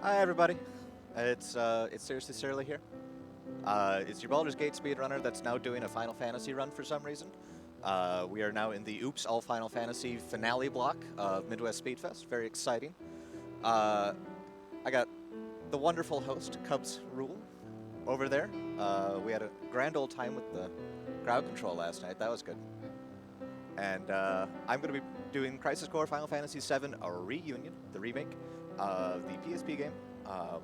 Hi everybody, it's Seriously Surly here. It's your Baldur's Gate speedrunner that's now doing a Final Fantasy run for some reason. We are now in the Oops All Final Fantasy finale block of Midwest Speedfest. Very exciting. I got the wonderful host, Cubs Rule, over there. We had a grand old time with the crowd control last night. That was good. And I'm going to be doing Crisis Core Final Fantasy VII, a reunion, the remake of the PSP game.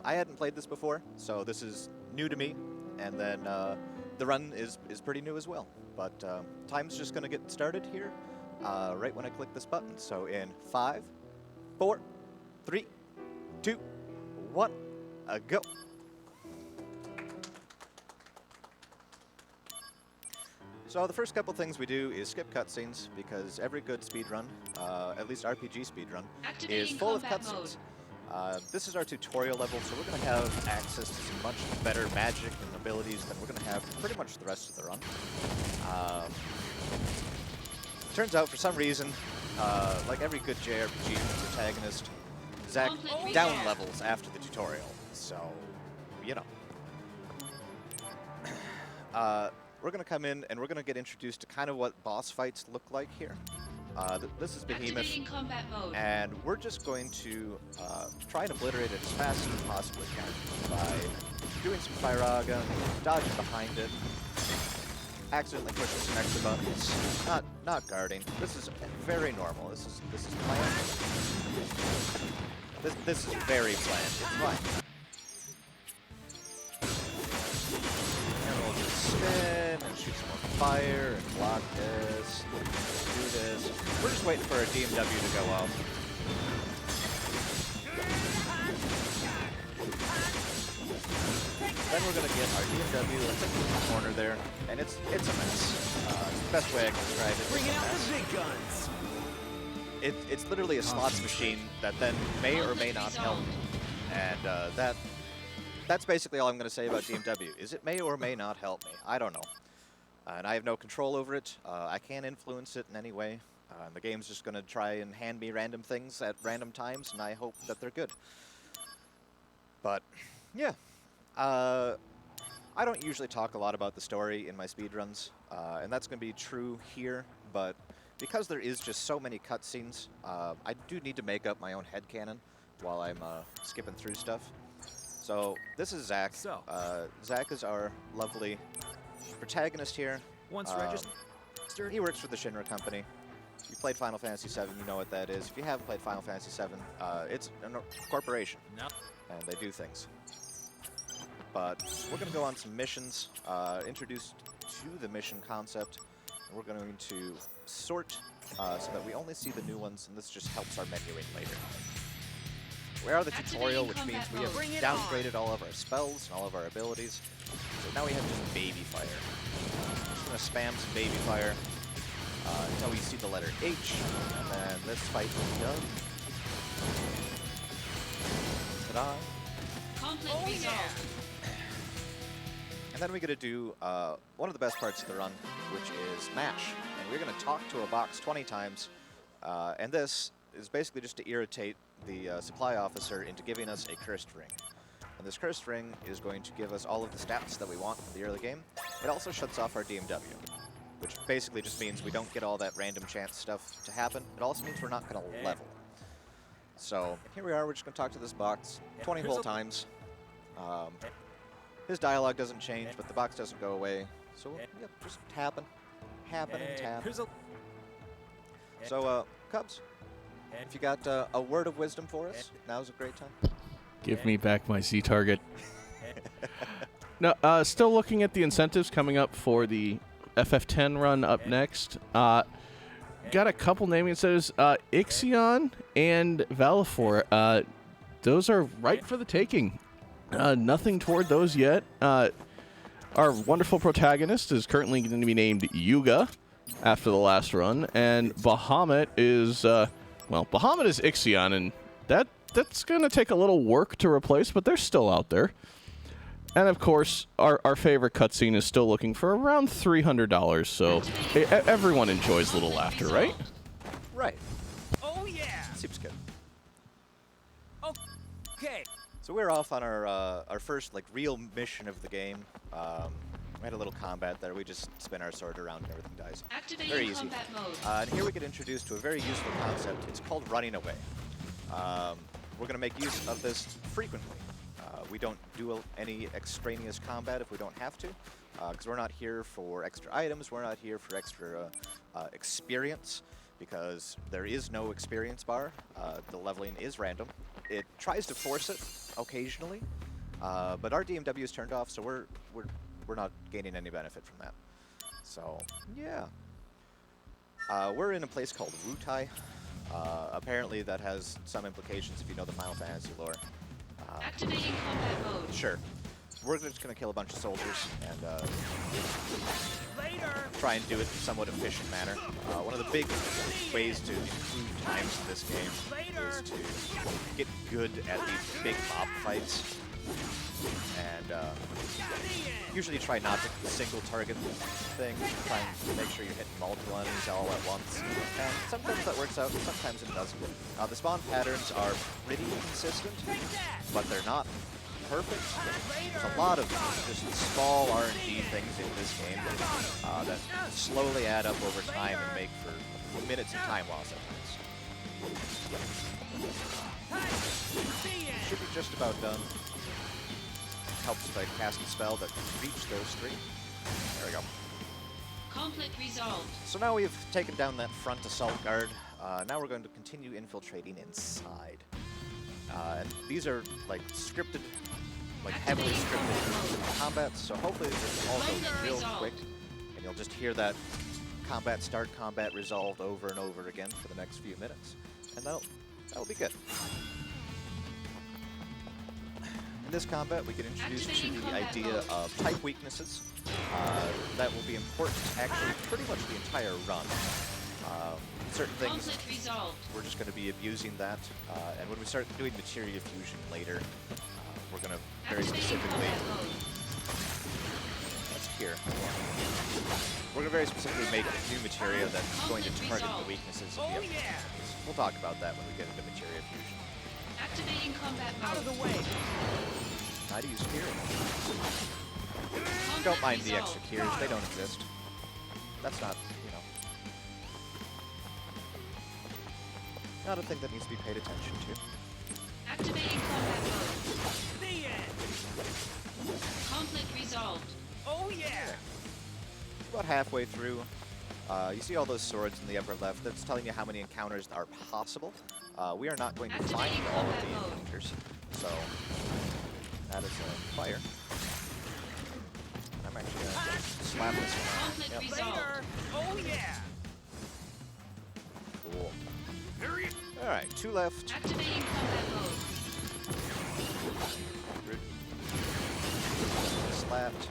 I hadn't played this before, so this is new to me. And then the run is pretty new as well. But time's just going to get started here right when I click this button. So in 5, 4, 3, 2, 1, go. So the first couple things we do is skip cutscenes, because every good speedrun, at least RPG speedrun, is full of cutscenes. This is our tutorial level, so we're going to have access to some much better magic and abilities than we're going to have for pretty much the rest of the run. Turns out, for some reason, like every good JRPG protagonist, Zack down levels after the tutorial, so, you know. We're going to come in and we're going to get introduced to kind of what boss fights look like here. This is Behemoth, and we're just going to try and obliterate it as fast as we possibly can by doing some Firaga, dodging behind it, accidentally pushing some extra buttons, not guarding. This is very normal. This is planned. This is very planned. It's fine. Spin and shoot some more fire and block this, do this. We're just waiting for our DMW to go off. Then we're gonna get our DMW. Let's take the corner there, and it's a mess. The best way I can describe it. Bring out the big guns. It's literally a slots machine that then may or may not help, and that's basically all I'm going to say about DMW, is it may or may not help me. I don't know. And I have no control over it. I can't influence it in any way. The game's just going to try and hand me random things at random times, and I hope that they're good. But, yeah. I don't usually talk a lot about the story in my speedruns, and that's going to be true here, but because there is just so many cutscenes, I do need to make up my own headcanon while I'm skipping through stuff. So, this is Zack. Zack is our lovely protagonist here. Once registered. He works for the Shinra Company. If you played Final Fantasy VII, you know what that is. If you haven't played Final Fantasy VII, it's a corporation. No. And they do things. But we're going to go on some missions, introduced to the mission concept. And we're going to sort so that we only see the new ones, and this just helps our menuing later. We are the tutorial, which means we have downgraded all of our spells and all of our abilities. So now we have just baby fire. I'm just going to spam some baby fire until we see the letter H, and then this fight will be done. Ta-da! Oh, yeah. And then we're going to do one of the best parts of the run, which is MASH. And we're going to talk to a box 20 times, and this is basically just to irritate the supply officer into giving us a cursed ring. And this cursed ring is going to give us all of the stats that we want for the early game. It also shuts off our DMW, which basically just means we don't get all that random chance stuff to happen. It also means we're not going to level. So here we are, we're just going to talk to this box 20 whole times. His dialogue doesn't change, but the box doesn't go away. So we'll just tap and tap. So, Cubs, if you got a word of wisdom for us, now's a great time. Give me back my Z target. No, still looking at the incentives coming up for the FF10 run up next. Got a couple naming incentives. Ixion and Valifor. Those are right for the taking. Nothing toward those yet. Our wonderful protagonist is currently going to be named Yuga after the last run, and Bahamut is... well, Bahamut is Ixion, and that's going to take a little work to replace, but they're still out there. And, of course, our favorite cutscene is still looking for around $300, so everyone enjoys a little laughter, right? Right. Oh, yeah! Seems good. Okay, So we're off on our first like real mission of the game. We had a little combat there. We just spin our sword around and everything dies. Activating Very easy. combat mode. And here we get introduced to a very useful concept. It's called running away. We're going to make use of this frequently. We don't do any extraneous combat if we don't have to, because we're not here for extra items. We're not here for extra experience, because there is no experience bar. The leveling is random. It tries to force it occasionally, but our DMW is turned off, so we're not gaining any benefit from that. So yeah, we're in a place called Wutai. Apparently that has some implications if you know the Final Fantasy lore. Activating combat mode. Sure. We're just going to kill a bunch of soldiers and try and do it in a somewhat efficient manner. One of the big ways to improve times in this game is to get good at these big mob fights. And usually try not to single target thing. Try and make sure you're hitting multiple enemies all at once. And sometimes that works out, sometimes it doesn't. The spawn patterns are pretty consistent, but they're not perfect. There's a lot of just small RNG things in this game that slowly add up over time and make for minutes of time loss at times. Should be just about done. Helps if I cast a spell that reach those three. There we go. Conflict resolved. So now we've taken down that front assault guard. Now we're going to continue infiltrating inside. And these are like scripted, like heavily scripted combats, so hopefully this all goes real quick, and you'll just hear that combat start, combat resolved over and over again for the next few minutes, and that'll be good. In this combat, we get introduced to the idea of type weaknesses. That will be important actually pretty much the entire run. Certain things, we're just going to be abusing that, and when we start doing materia fusion later, we're going to very specifically, that's here, we're going to very specifically make new materia that's going to target the weaknesses of the other enemies. We'll talk about that when we get into materia fusion. Activating combat mode. Out of the way. Try to use Kira. Don't mind the extra Kiras, they don't exist. That's not, you know, not a thing that needs to be paid attention to. Activating combat mode. The end. Conflict resolved. Oh yeah. About halfway through, you see all those swords in the upper left. That's telling you how many encounters are possible. We are not going to find all of the encounters, so that is a fire. I'm actually going to slap this one out. Yep. Later. Oh yeah. Cool. Alright, 2 left. Activating combat mode. Slapped.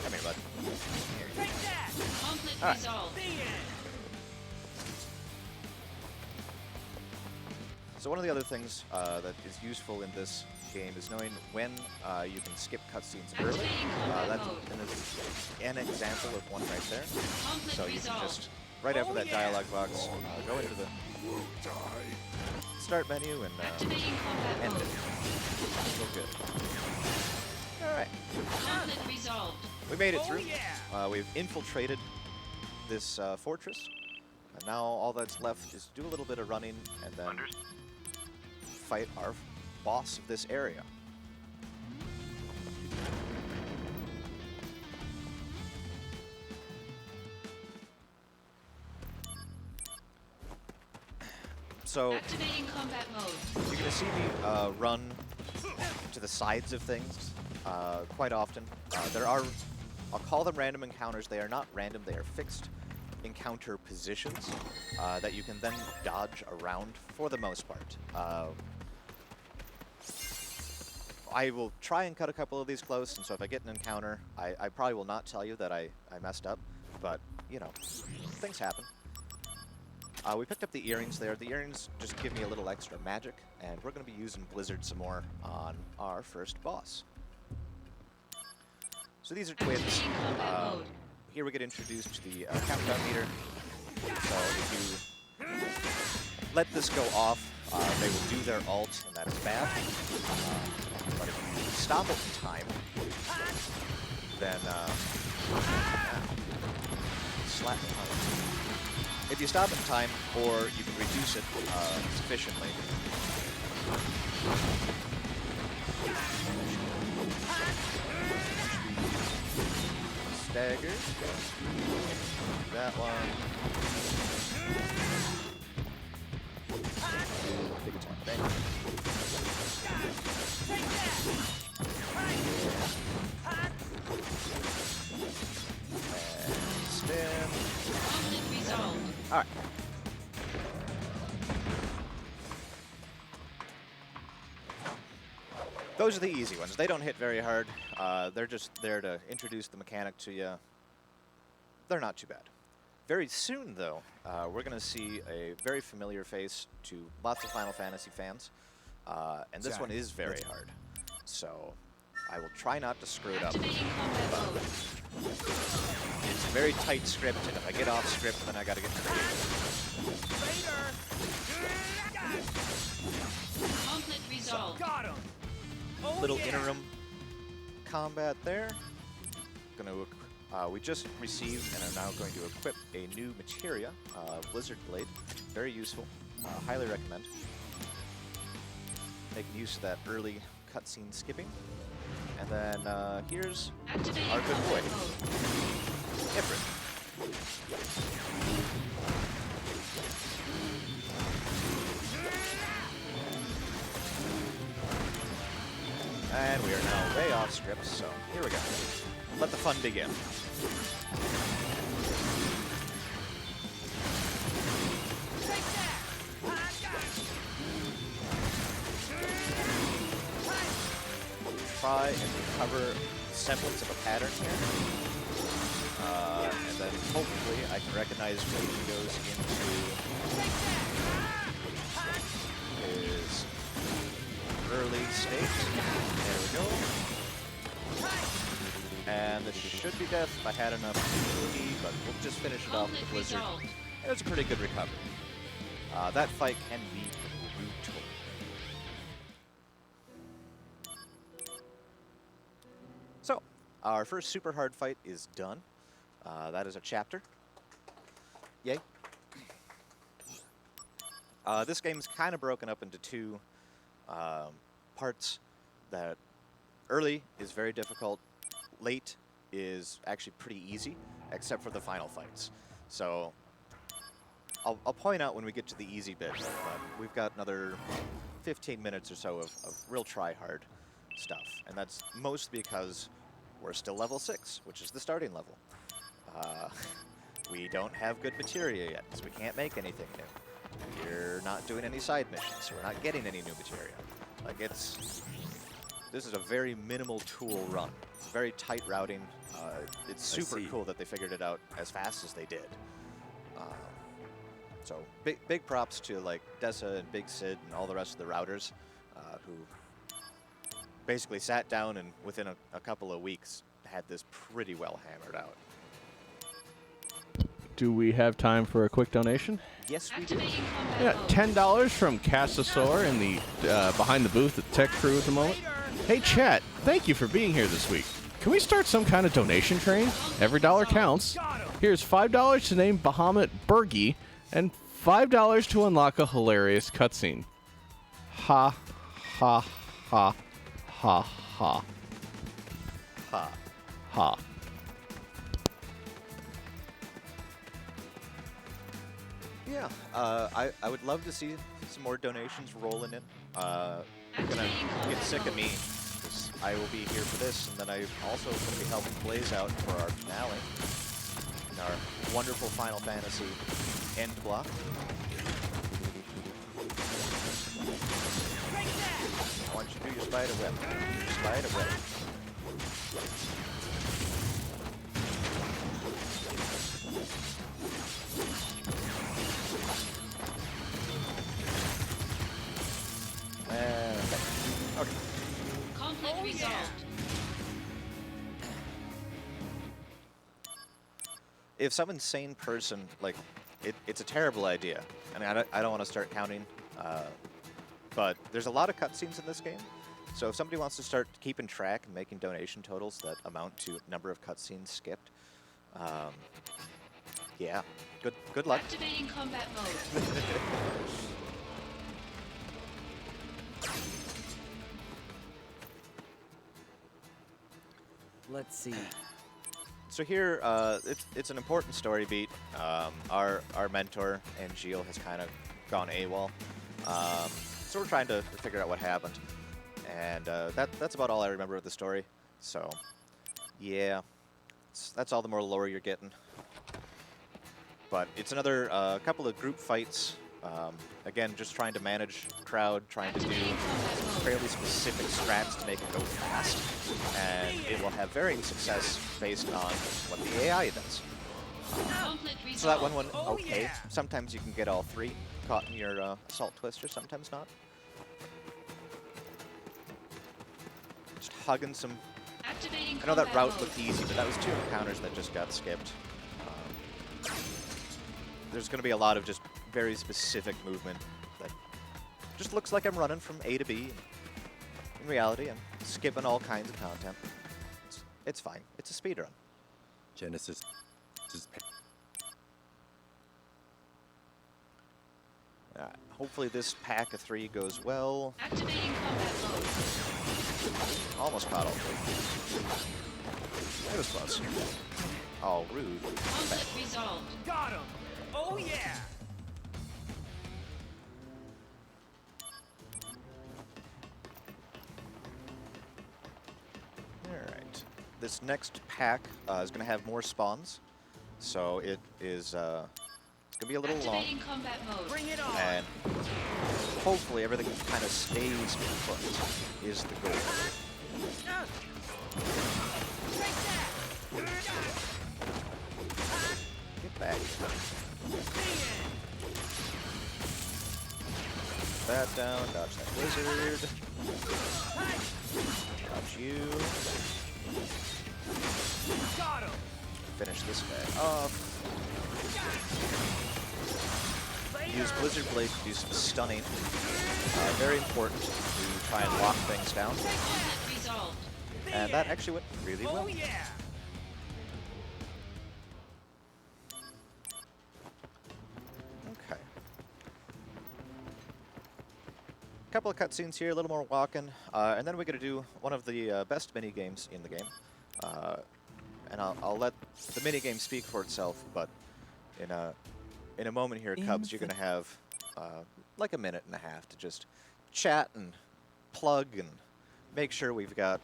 Come here, bud. Take that. Conflict All right. resolved. The end. So one of the other things that is useful in this game is knowing when you can skip cutscenes early. That's an example of one right there. Conflict So you can resolved. just, right after that dialogue box, go into the start menu and Activating combat end mode. it. So good. Alright, Conflict resolved. we made it Oh, through. yeah. We've infiltrated this fortress. And now all that's left is do a little bit of running and then fight our boss of this area. So Activating combat mode. you're going to see me run to the sides of things quite often. There are, I'll call them random encounters. They are not random, they are fixed encounter positions that you can then dodge around for the most part. I will try and cut a couple of these close, and so if I get an encounter, I probably will not tell you that I messed up, but, you know, things happen. We picked up the earrings there. The earrings just give me a little extra magic, and we're going to be using Blizzard some more on our first boss. So these are twins. Activating combat mode. Here we get introduced to the countdown meter. So if you let this go off, they will do their ult, and that is bad. But if you stop it in time, then slap me hard. If you stop it in time, or you can reduce it sufficiently. Stagger. That one. I think it's one thing. And spin. Conflict resolved. Alright. Those are the easy ones. They don't hit very hard. They're just there to introduce the mechanic to you. They're not too bad. Very soon, though, we're going to see a very familiar face to lots of Final Fantasy fans. And this one is very hard. So I will try not to screw it up. Activating combat mode. It's a very tight script, and if I get off script, then I got to get creative. Conflict resolved. Got him. Oh, Little yeah. interim combat there. We just received and are now going to equip a new materia, Blizzard Blade. Very useful. Highly recommend. Making use of that early cutscene skipping. And then here's Activating our good boy, combat mode. Ifrit. And we are now way off script, so here we go. Let the fun begin. Try and recover the semblance of a pattern here. And then hopefully I can recognize when he goes into his early state. There we go. And this should be death if I had enough HP, but we'll just finish it off with the Conflict Blizzard. resolved. It was a pretty good recovery. That fight can be brutal. So, our first super hard fight is done. That is a chapter. Yay. This game's kind of broken up into two parts. That early is very difficult. Late is actually pretty easy, except for the final fights. So I'll point out when we get to the easy bit, but we've got another 15 minutes or so of real try-hard stuff. And that's mostly because we're still level 6, which is the starting level. We don't have good materia yet, so we can't make anything new. We're not doing any side missions, so we're not getting any new materia. Like, this is a very minimal tool run. It's very tight routing. It's super cool that they figured it out as fast as they did. So big props to like Dessa and Big Sid and all the rest of the routers who basically sat down and within a couple of weeks had this pretty well hammered out. Do we have time for a quick donation? Yes, we do. Activating combat Yeah, mode. $10 from Cassasaur in the behind the booth at Tech Crew at the moment. Hey, chat, thank you for being here this week. Can we start some kind of donation train? Every dollar counts. Here's $5 to name Bahamut Bergie and $5 to unlock a hilarious cutscene. Ha, ha, ha, ha, ha, Ha. ha. Yeah, I would love to see some more donations rolling in. You're gonna get sick of me, 'cause I will be here for this, and then I also will be helping Blaze out for our finale, in our wonderful Final Fantasy end block. I want you to do your spider web. Your spider web. Okay. Conflict resolved. If some insane person like it's a terrible idea. And I don't want to start counting, but there's a lot of cutscenes in this game. So if somebody wants to start keeping track and making donation totals that amount to number of cutscenes skipped, yeah, good luck. Activating combat mode. Let's see. So here, it's an important story beat. Our mentor and Gilles has kind of gone AWOL, so we're trying to figure out what happened, and that's about all I remember of the story. So, yeah, that's all the more lore you're getting. But it's another couple of group fights. Again, just trying to manage the crowd, trying to do fairly specific strats to make it go fast, and it will have varying success based on what the AI does. Conflict resolved. So that one went Oh, okay. yeah. Sometimes you can get all three caught in your assault twister, sometimes not. Just hugging some. Activating I know that combat route mode. looked easy, but that was 2 encounters that just got skipped. There's going to be a lot of just very specific movement that just looks like I'm running from A to B. In reality, I'm skipping all kinds of content. It's fine. It's a speedrun. Genesis. Hopefully this pack of 3 goes well. Activating combat mode. Almost caught all 3. It was close. Oh, rude. Conflict resolved. Got him. Oh yeah. Alright. This next pack is going to have more spawns. So it is it's going to be a little long. Activating combat mode. Bring it on. And hopefully everything kind of stays put is the goal. Take that. Get back. VII. That down, dodge that wizard. Dodge you. Got him. Finish this guy off. Use Blizzard Blade to do some stunning. Very important to try and lock things down. Conflict resolved. And that actually went really Oh well. yeah. Okay. Couple of cutscenes here, a little more walking, and then we're going to do one of the best mini games in the game. And I'll let the mini game speak for itself, but in a moment here, Cubs, you're going to have like a minute and a half to just chat and plug and make sure we've got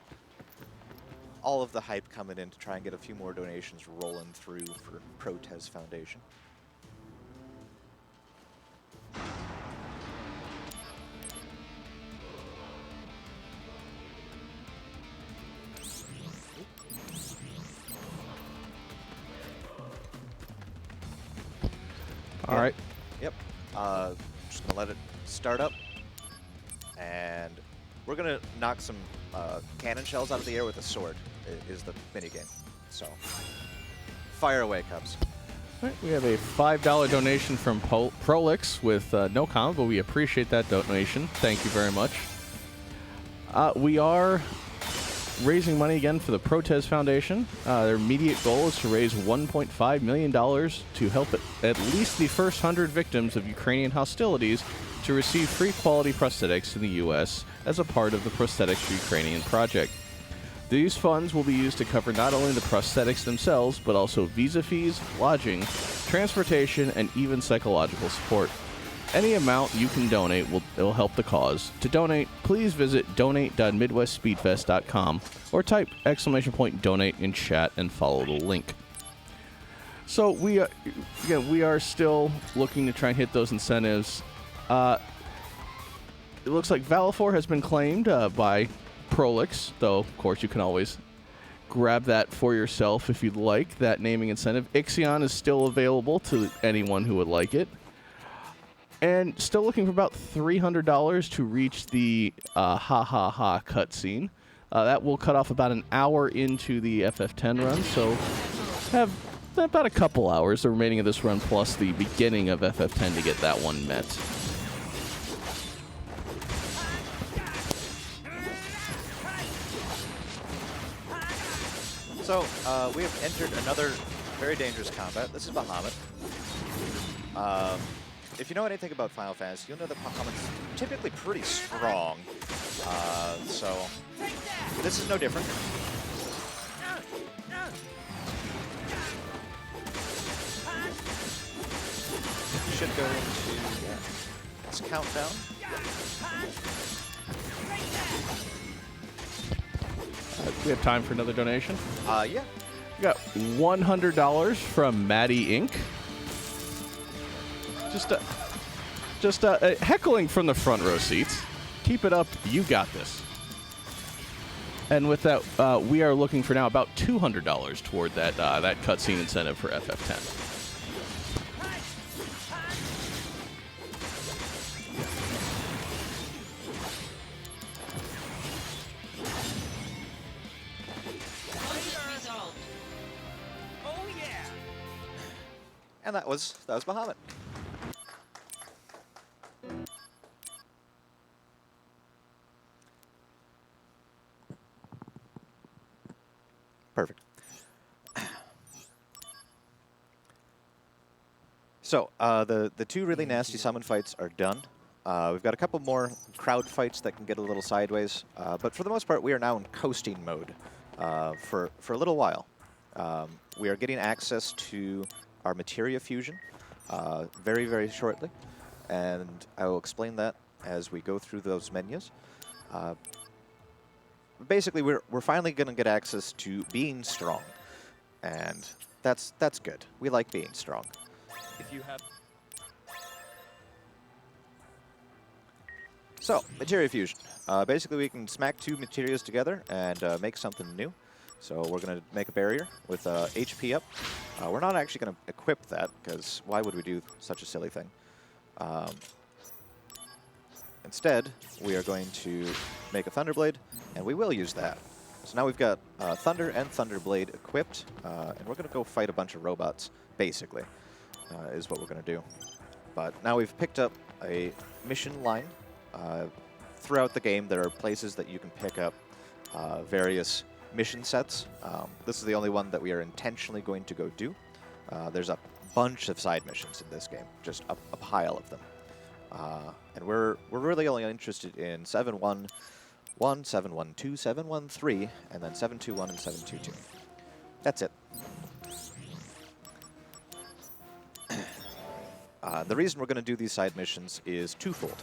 all of the hype coming in to try and get a few more donations rolling through for Protez Foundation. All right. Yep. Just gonna let it start up, and we're gonna knock some cannon shells out of the air with a sword. Is the mini game. So fire away, Cubs. All right, we have a $5 donation from Prolix with no comment, but we appreciate that donation. Thank you very much. We are raising money again for the Protez Foundation. Their immediate goal is to raise $1.5 million to help at least the first 100 victims of Ukrainian hostilities to receive free quality prosthetics in the U.S. as a part of the Prosthetics for Ukrainian project. These funds will be used to cover not only the prosthetics themselves, but also visa fees, lodging, transportation, and even psychological support. Any amount you can donate will help the cause. To donate, please visit donate.midwestspeedfest.com or type !donate in chat and follow the link. So we are still looking to try and hit those incentives. It looks like Valifor has been claimed by Prolix, though of course you can always grab that for yourself if you'd like, that naming incentive. Ixion is still available to anyone who would like it. And still looking for about $300 to reach the ha ha ha cutscene. That will cut off about an hour into the FF10 run, so have about a couple hours, the remaining of this run, plus the beginning of FF10 to get that one met. So, we have entered another very dangerous combat. This is Bahamut. If you know anything about Final Fantasy, you'll know that Bahamut's typically pretty strong. So, this is no different. Should go into this countdown. We have time for another donation. Yeah. We got $100 from Maddie Inc. Just heckling from the front row seats. Keep it up. You got this. And with that, we are looking for now about $200 toward that that cutscene incentive for FF10. Conflict resolved. Oh yeah. And that was Bahamut. Perfect. So, the two really nasty summon fights are done. We've got a couple more crowd fights that can get a little sideways, but for the most part, we are now in coasting mode for a little while. We are getting access to our materia fusion very, very shortly, and I will explain that as we go through those menus. Basically, we're finally going to get access to being strong, and that's good. We like being strong. If you have So, materia fusion. Basically, we can smack two materias together and make something new. So we're going to make a barrier with HP up. We're not actually going to equip that, because why would we do such a silly thing? Instead, we are going to make a Thunderblade, and we will use that. So now we've got Thunder and Thunderblade equipped, and we're going to go fight a bunch of robots, basically, is what we're going to do. But now we've picked up a mission line. Throughout the game, there are places that you can pick up various mission sets. This is the only one that we are intentionally going to go do. There's a bunch of side missions in this game, just a pile of them. And we're really only interested in 711, 712, 713, and then 721 and 722. That's it. The reason we're going to do these side missions is twofold.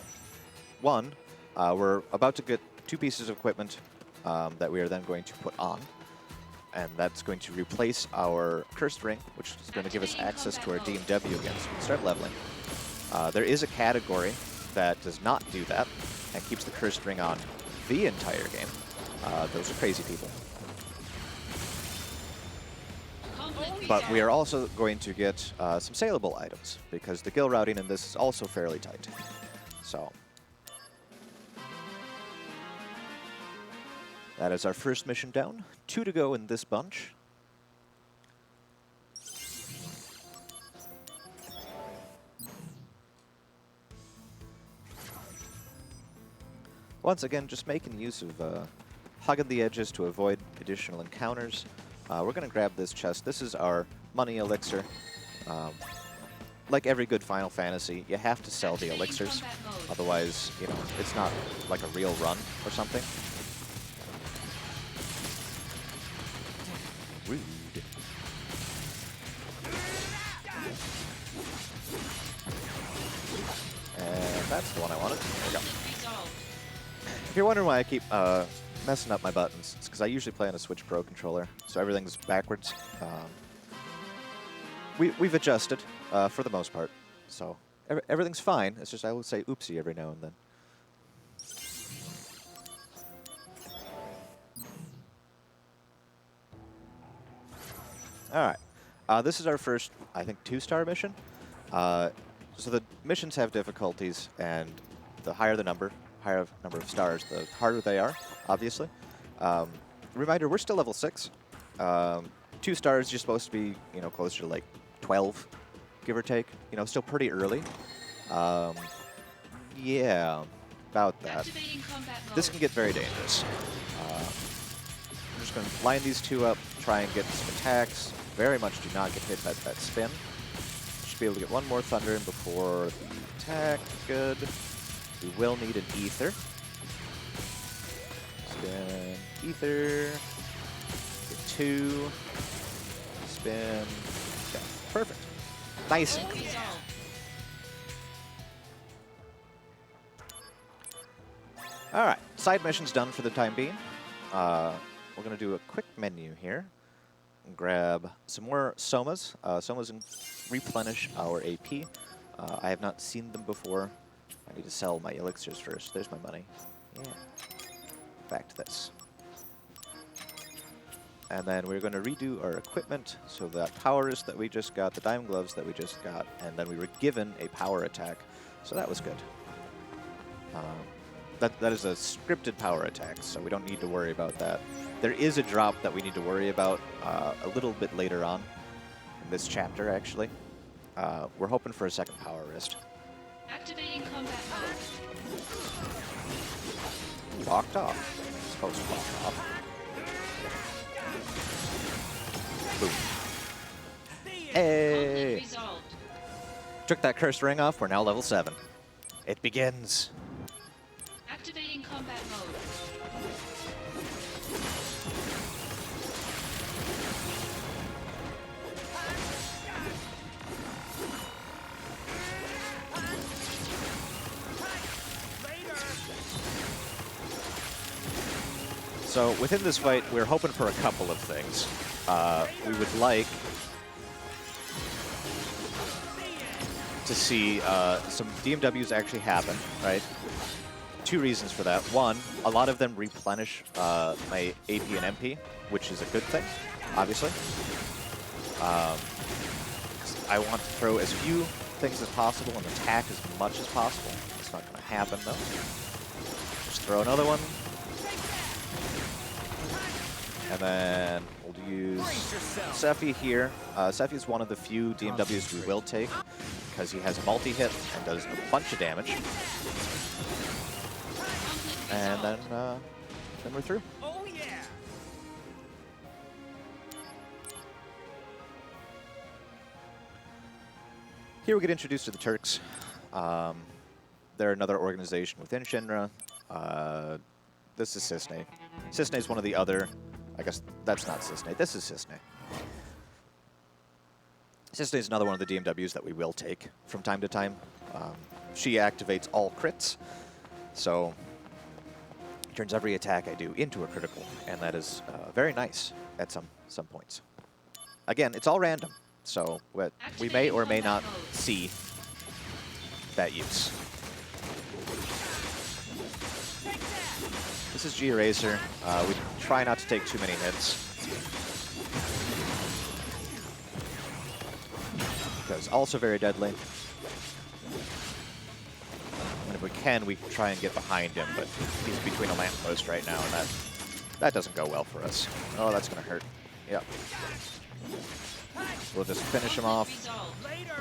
One, we're about to get two pieces of equipment that we are then going to put on, and that's going to replace our Cursed Ring, which is going to give us access to our DMW again, so we can start leveling. There is a category that does not do that and keeps the Cursed Ring on the entire game. Those are crazy people. But we are also going to get some saleable items, because the guild routing in this is also fairly tight. So that is our first mission down. 2 to go in this bunch. Once again, just making use of hugging the edges to avoid additional encounters. We're going to grab this chest. This is our money elixir. Like every good Final Fantasy, you have to sell the elixirs. Otherwise, you know, it's not like a real run or something. Rude. And that's the one I wanted. There we go. If you're wondering why I keep messing up my buttons, it's because I usually play on a Switch Pro controller, so everything's backwards. We've adjusted for the most part, so everything's fine. It's just I will say oopsie every now and then. All right, this is our first, I think, 2-star mission. So the missions have difficulties, and the higher the number of stars, the harder they are, obviously. Reminder, we're still level 6. 2 stars, you're supposed to be, you know, closer to like 12, give or take. You know, still pretty early. Yeah, about that. Activating combat mode. This can get very dangerous. I'm just going to line these 2 up, try and get some attacks. Very much do not get hit by that spin. Should be able to get 1 more Thunder in before the attack. Good. We will need an Ether. Spin, Ether. Get 2. Spin. Okay, perfect. Nice and clean. Resolved. All right, side mission's done for the time being. We're going to do a quick menu here. Grab some more Somas. Somas replenish our AP. I have not seen them before. I need to sell my elixirs first. There's my money. Yeah. Back to this. And then we're going to redo our equipment. So that power wrist that we just got, the diamond gloves that we just got, and then we were given a power attack. So that was good. That is a scripted power attack, so we don't need to worry about that. There is a drop that we need to worry about a little bit later on in this chapter, actually. We're hoping for a second power wrist. Activating combat mode. Locked off. Supposed to lock off. Boom. Hey! Conflict resolved. Took that cursed ring off. We're now level 7. It begins. Activating combat mode. So within this fight, we're hoping for a couple of things. We would like to see some DMWs actually happen, right? 2 reasons for that. 1, a lot of them replenish my AP and MP, which is a good thing, obviously. I want to throw as few things as possible and attack as much as possible. It's not going to happen, though. Just throw another one. And then we'll use Sephi here. Sephi is one of the few DMWs we will take because he has a multi-hit and does a bunch of damage. And then we're through. Oh yeah! Here we get introduced to the Turks. They're another organization within Shinra. This is Cisne. Cisne is one of the other... I guess that's not Cisne. This is Cisne. Cisne is another one of the DMWs that we will take from time to time. She activates all crits, so turns every attack I do into a critical, and that is very nice at some points. Again, it's all random, so we may or may not see that use. This is G-Eraser. We try not to take too many hits, because also very deadly. And if we can, we try and get behind him, but he's between a lamppost right now, and that doesn't go well for us. Oh, that's going to hurt. Yep. We'll just finish him off. Later!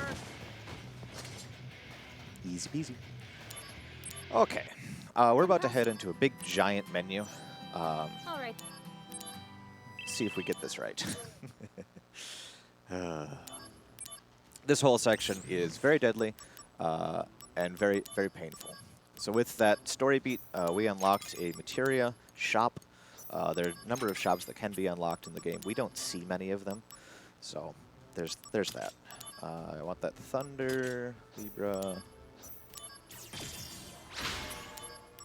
Easy peasy. Okay. We're about to head into a big, giant menu. All right. See if we get this right. This whole section is very deadly and very, very painful. So with that story beat, we unlocked a materia shop. There are a number of shops that can be unlocked in the game. We don't see many of them, so there's that. I want that Thunder, Libra.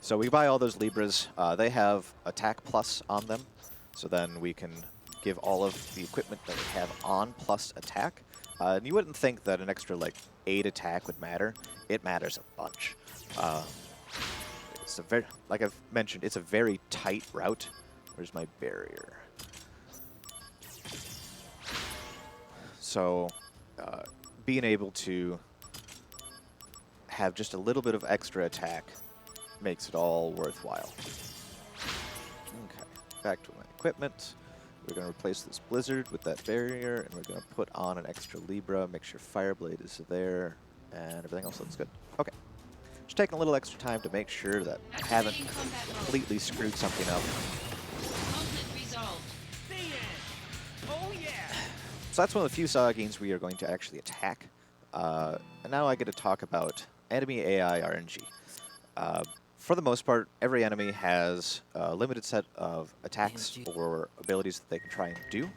So we buy all those Libras. They have attack plus on them, so then we can give all of the equipment that we have on plus attack. And you wouldn't think that an extra like 8 attack would matter. It matters a bunch. It's a very, like I've mentioned, it's a very tight route. Where's my barrier? So being able to have just a little bit of extra attack makes it all worthwhile. Okay, back to my equipment. we're going to replace this Blizzard with that barrier, and we're going to put on an extra Libra, make sure Fireblade is there, and everything else looks good. Okay. Just taking a little extra time to make sure that I haven't Activating combat mode. completely screwed something up. Conflict resolved. Oh yeah. So that's one of the few Saiyajins we are going to actually attack. And now I get to talk about enemy AI RNG. For the most part, every enemy has a limited set of attacks or abilities that they can try and do,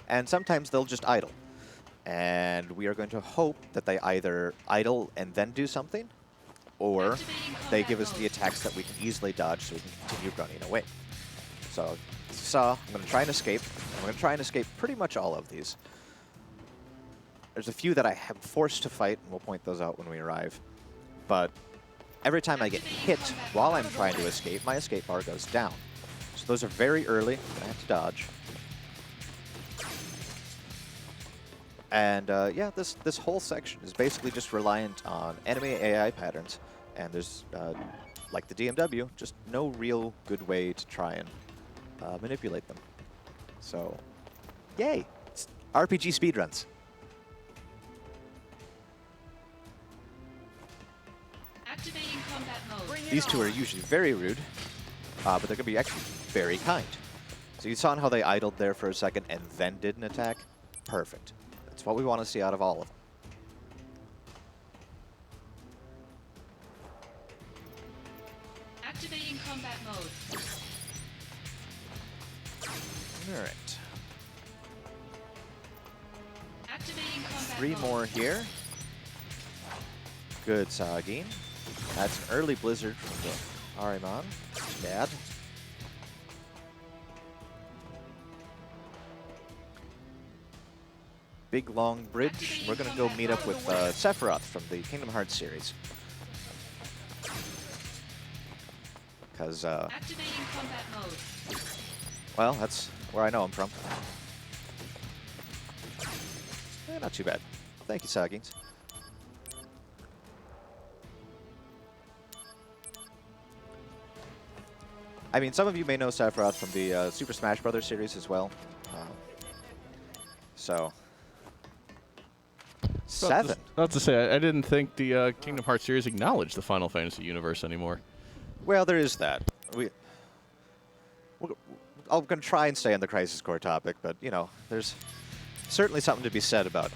and sometimes they'll just idle. And we are going to hope that they either idle and then do something, or they give us the attacks that we can easily dodge so we can continue running away. So, as you saw, I'm going to try and escape. I'm going to try and escape pretty much all of these. There's a few that I am forced to fight, and we'll point those out when we arrive. But every time I get hit while I'm trying to escape, my escape bar goes down. So those are very early, that I have to dodge. And yeah, this whole section is basically just reliant on enemy AI patterns. And there's, like the DMW, just no real good way to try and manipulate them. So, yay! It's RPG speedruns. Activating combat mode. These two are usually very rude, but they're going to be actually very kind. So you saw how they idled there for a second and then did an attack? Perfect. That's what we want to see out of all of them. Activating combat mode. Alright. Activating combat 3 mode. more here. Good, Sagin. That's an early Blizzard from the Ariman. Bad. Big long bridge. We're going to go meet up with Sephiroth from the Kingdom Hearts series. Because, Activating combat mode. well, that's where I know him from. Not too bad. Thank you, Saggings. I mean, some of you may know Sephiroth from the Super Smash Bros. Series as well. So, 7. Not to say, I didn't think the Kingdom Hearts series acknowledged the Final Fantasy universe anymore. Well, there is that. I'm going to try and stay on the Crisis Core topic, but, you know, there's certainly something to be said about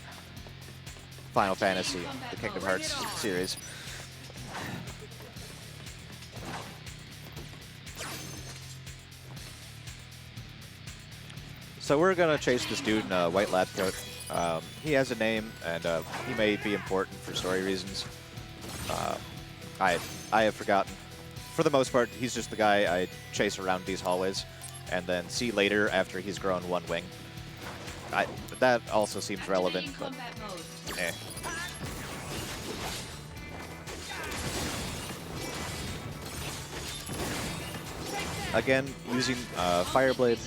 Final Fantasy, the Kingdom Hearts series. So we're going to chase this dude in a white lab coat. He has a name, and he may be important for story reasons. I have forgotten. For the most part, he's just the guy I chase around these hallways, and then see later after he's grown 1 wing. That also seems relevant, but eh. Again, using Fireblade,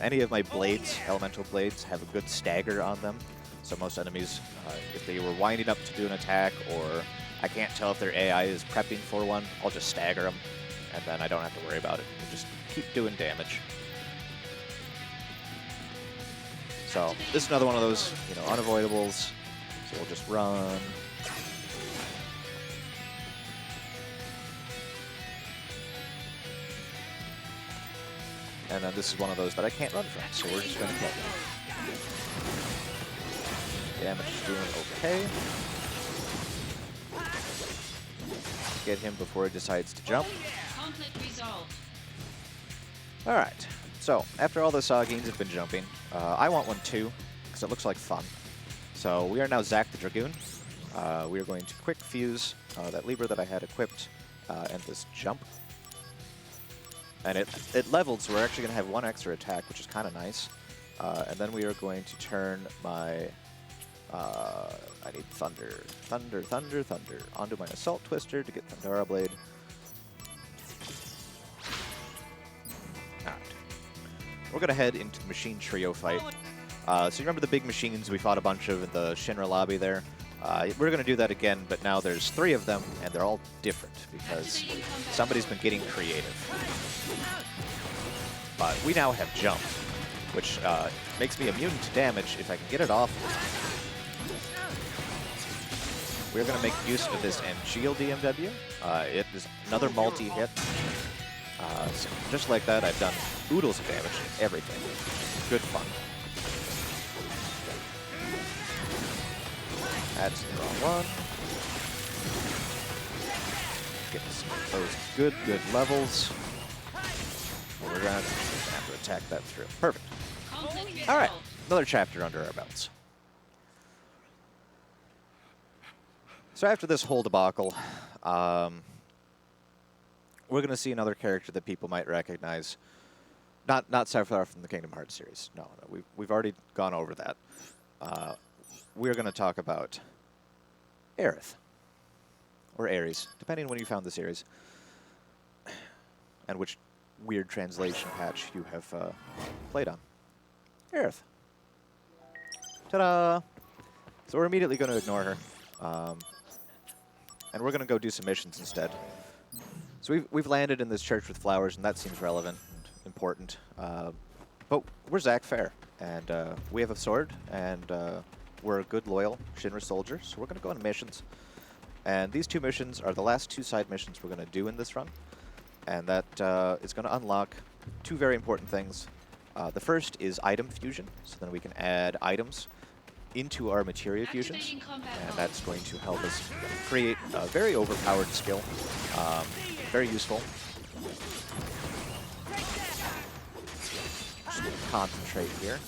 any of my blades, elemental blades, have a good stagger on them. So most enemies, if they were winding up to do an attack, or I can't tell if their AI is prepping for one, I'll just stagger them, and then I don't have to worry about it. We'll just keep doing damage. So this is another one of those, you know, unavoidables. So we'll just run. And then this is one of those that I can't run from, so we're just going to kill him. Damage is doing okay. Get him before he decides to jump. Conflict resolved. Alright, so after all the Saiyajins have been jumping, I want one too, because it looks like fun. So we are now Zack the Dragoon. We are going to quick fuse that Libra that I had equipped and this jump. And it levels, so we're actually going to have 1 extra attack, which is kind of nice. And then we are going to turn my... I need Thunder. Thunder, Thunder, Thunder. Onto my Assault Twister to get Thundara Blade. Alright. We're going to head into the Machine Trio fight. So you remember the big machines we fought a bunch of in the Shinra lobby there? We're going to do that again, but now there's 3 of them, and they're all different, because somebody's been getting creative. But we now have Jump. which makes me immune to damage if I can get it off. We're going to make use of this and shield the MW. It is another multi-hit. So just like that, I've done oodles of damage, everything. Good fun. That's the wrong one. Get some of those good levels. We're going to have to attack that through. Perfect. Conflict All right, resolved. another chapter under our belts. So after this whole debacle, we're going to see another character that people might recognize. Not so far from the Kingdom Hearts series. No, we've already gone over that. We're going to talk about Aerith, or Ares, depending on when you found the series, and which weird translation patch you have played on. Aerith. Ta-da! So we're immediately going to ignore her. And we're going to go do some missions instead. So we've landed in this church with flowers, and that seems relevant and important. But we're Zack Fair, and we have a sword, and we're a good, loyal Shinra soldier, so we're going to go on missions. And these two missions are the last two side missions we're going to do in this run, and that is going to unlock two very important things. The first is item fusion, so then we can add items into our materia fusions, Activating combat and mode. that's going to help us create a very overpowered skill. Very useful. Just gonna concentrate here.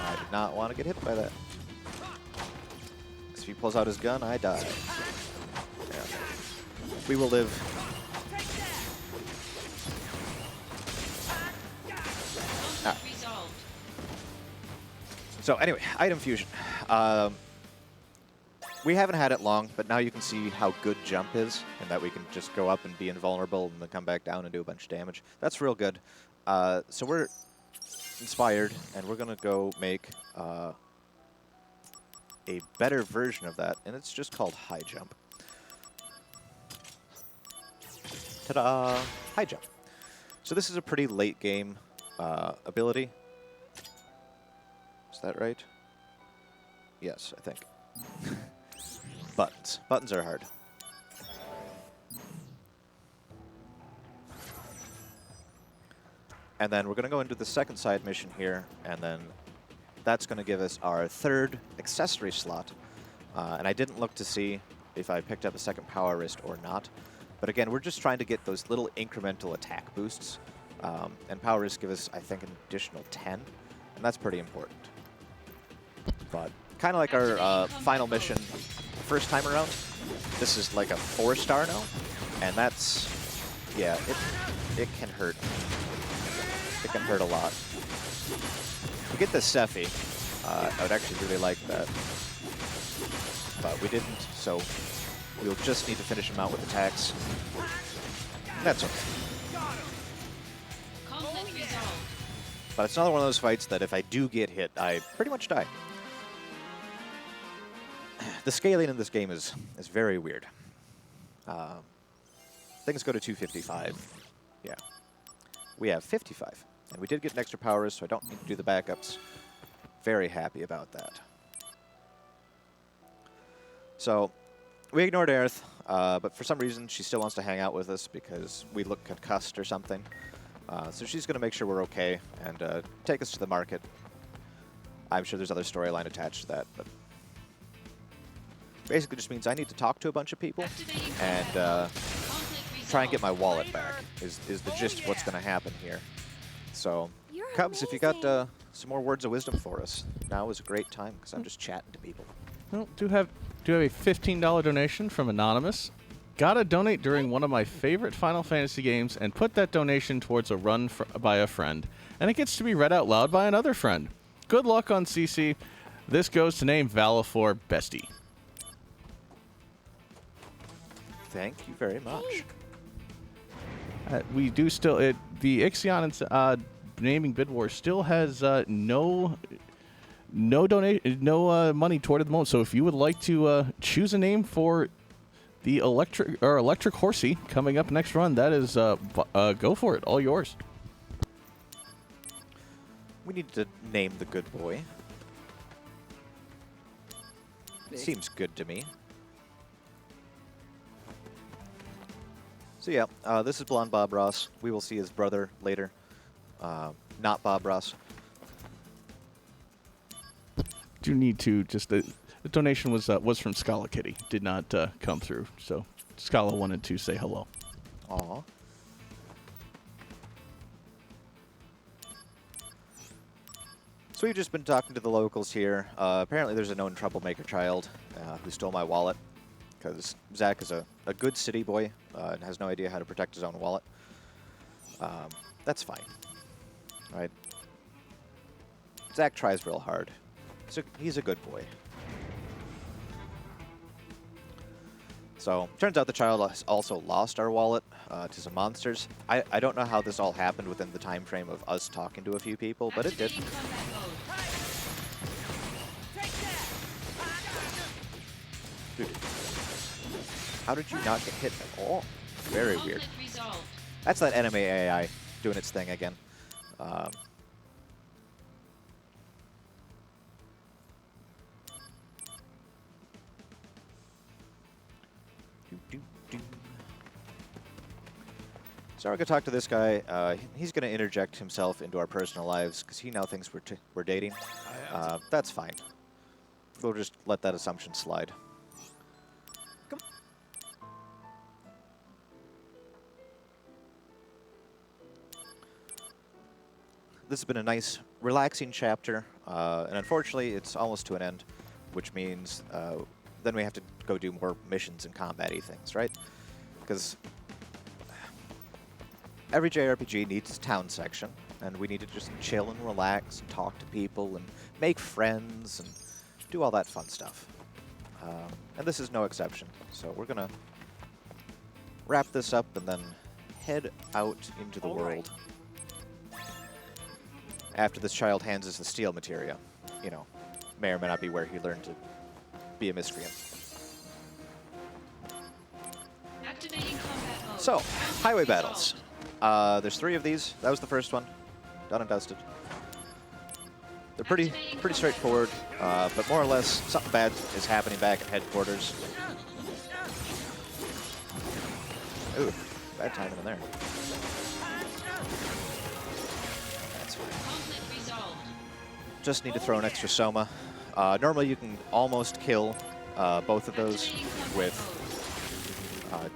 I did not want to get hit by that. Because if he pulls out his gun, I die. Yeah. We will live. Conflict resolved. So anyway, item fusion. We haven't had it long, but now you can see how good jump is, and that we can just go up and be invulnerable and then come back down and do a bunch of damage. That's real good. So we're inspired, and we're going to go make a better version of that, and it's just called high jump. Ta-da! High jump. So this is a pretty late game ability. Is that right? Yes, I think. Buttons. Buttons are hard. And then we're going to go into the second side mission here, and then that's going to give us our third accessory slot. And I didn't look to see if I picked up a second power wrist or not. But again, we're just trying to get those little incremental attack boosts. And power wrists give us, I think, an additional 10. And that's pretty important. But kind of like our final mission first time around, this is like a 4-star now. And that's, yeah, it can hurt. It can hurt a lot. We get the Sephi. I would actually really like that. But we didn't, so we'll just need to finish him out with attacks. That's okay. Conflict resolved. But it's another one of those fights that if I do get hit, I pretty much die. The scaling in this game is very weird. Things go to 255. Yeah. We have 55. And we did get an extra power, so I don't need to do the backups. Very happy about that. So, we ignored Aerith, but for some reason she still wants to hang out with us because we look concussed or something. So she's going to make sure we're okay and take us to the market. I'm sure there's other storyline attached to that, but basically just means I need to talk to a bunch of people Activating and conflict try and get resolved. my wallet back is the gist of what's going to happen here. So, You're Cubs, if you got amazing. some more words of wisdom for us, now is a great time because I'm just chatting to people. Well, do have a $15 donation from Anonymous. Gotta donate during one of my favorite Final Fantasy games and put that donation towards a run by a friend. And it gets to be read out loud by another friend. Good luck on CC. This goes to name Valafor Bestie. Thank you very much. We do still the Ixion naming bid war still has no money toward at the moment. So if you would like to choose a name for the electric horsey coming up next run. That is go for it, all yours. We need to name the good boy. Seems good to me. So yeah, this is Blonde Bob Ross. We will see his brother later. Not Bob Ross. Do need to just the donation was from Scala Kitty. Did not come through, so Scala wanted to say hello. Aw. So we've just been talking to the locals here. Apparently there's a known troublemaker child who stole my wallet, because Zach is a good city boy and has no idea how to protect his own wallet. That's fine. Right? Zach tries real hard. He's a good boy. So, turns out the child has also lost our wallet to some monsters. I don't know how this all happened within the time frame of us talking to a few people, but it did. Activating combat mode. Dude, how did you not get hit at all? Very weird. Conflict resolved. That's that enemy AI doing its thing again. So we're gonna talk to this guy. He's gonna interject himself into our personal lives because he now thinks we're dating. That's fine. We'll just let that assumption slide. Come. This has been a nice, relaxing chapter, and unfortunately, it's almost to an end, which means then we have to go do more missions and combat-y things, right? Because every JRPG needs its town section, and we need to just chill and relax and talk to people and make friends and do all that fun stuff. And this is no exception. So we're going to wrap this up and then head out into the world. After this child hands us the steel materia. You know, may or may not be where he learned to be a miscreant. Activating combat mode. So, highway Resolved. battles. There's 3 of these. That was the first one. Done and dusted. They're pretty straightforward, but more or less something bad is happening back at headquarters. Ooh, bad timing in there. That's fine. Conflict resolved. Just need to throw an extra Soma. Normally you can almost kill both of those Activating combat with mode.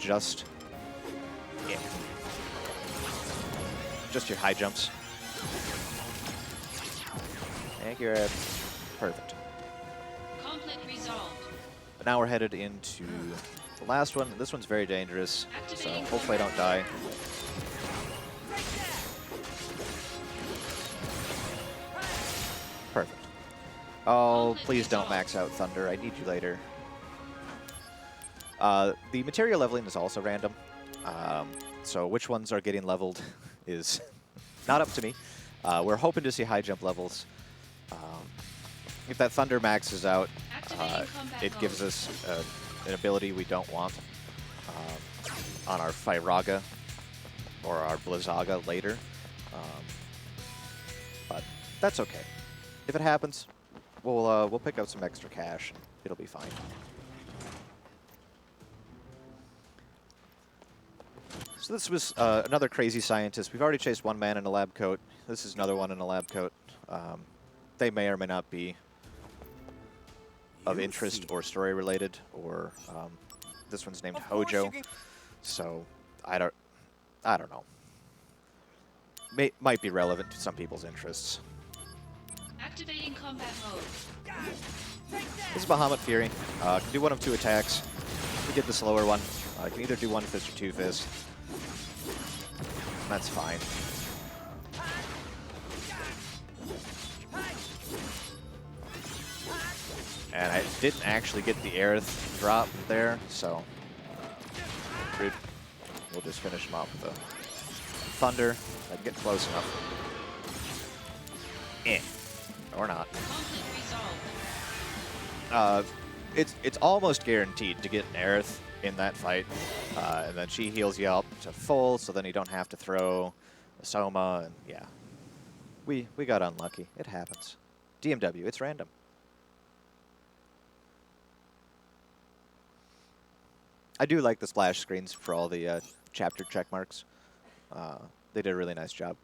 just your high jumps. Accurate. Perfect. Conflict resolved. But now we're headed into the last one. This one's very dangerous, so hopefully I don't die. Perfect. Oh, please don't max out Thunder. I need you later. The material leveling is also random. So which ones are getting leveled is not up to me. We're hoping to see high jump levels. If that Thunder maxes out, it gives us an ability we don't want on our Firaga or our Blizzaga later. But that's okay. If it happens, we'll pick up some extra cash. And it'll be fine. So this was another crazy scientist. We've already chased one man in a lab coat. This is another one in a lab coat. They may or may not be of interest or story related, or this one's named Hojo. So I don't know. Might be relevant to some people's interests. Activating combat mode. This is Bahamut Fury. Can do 1 of 2 attacks. We did the slower one. Can either do 1 fist or 2 fists. That's fine. And I didn't actually get the Aerith drop there, so rude. We'll just finish him off with a Thunder. I can get close enough. Or not. Conflict resolved. It's almost guaranteed to get an Aerith in that fight. And then she heals you up to full, so then you don't have to throw a Soma. And yeah, we got unlucky. It happens. DMW, it's random. I do like the splash screens for all the chapter check marks. They did a really nice job.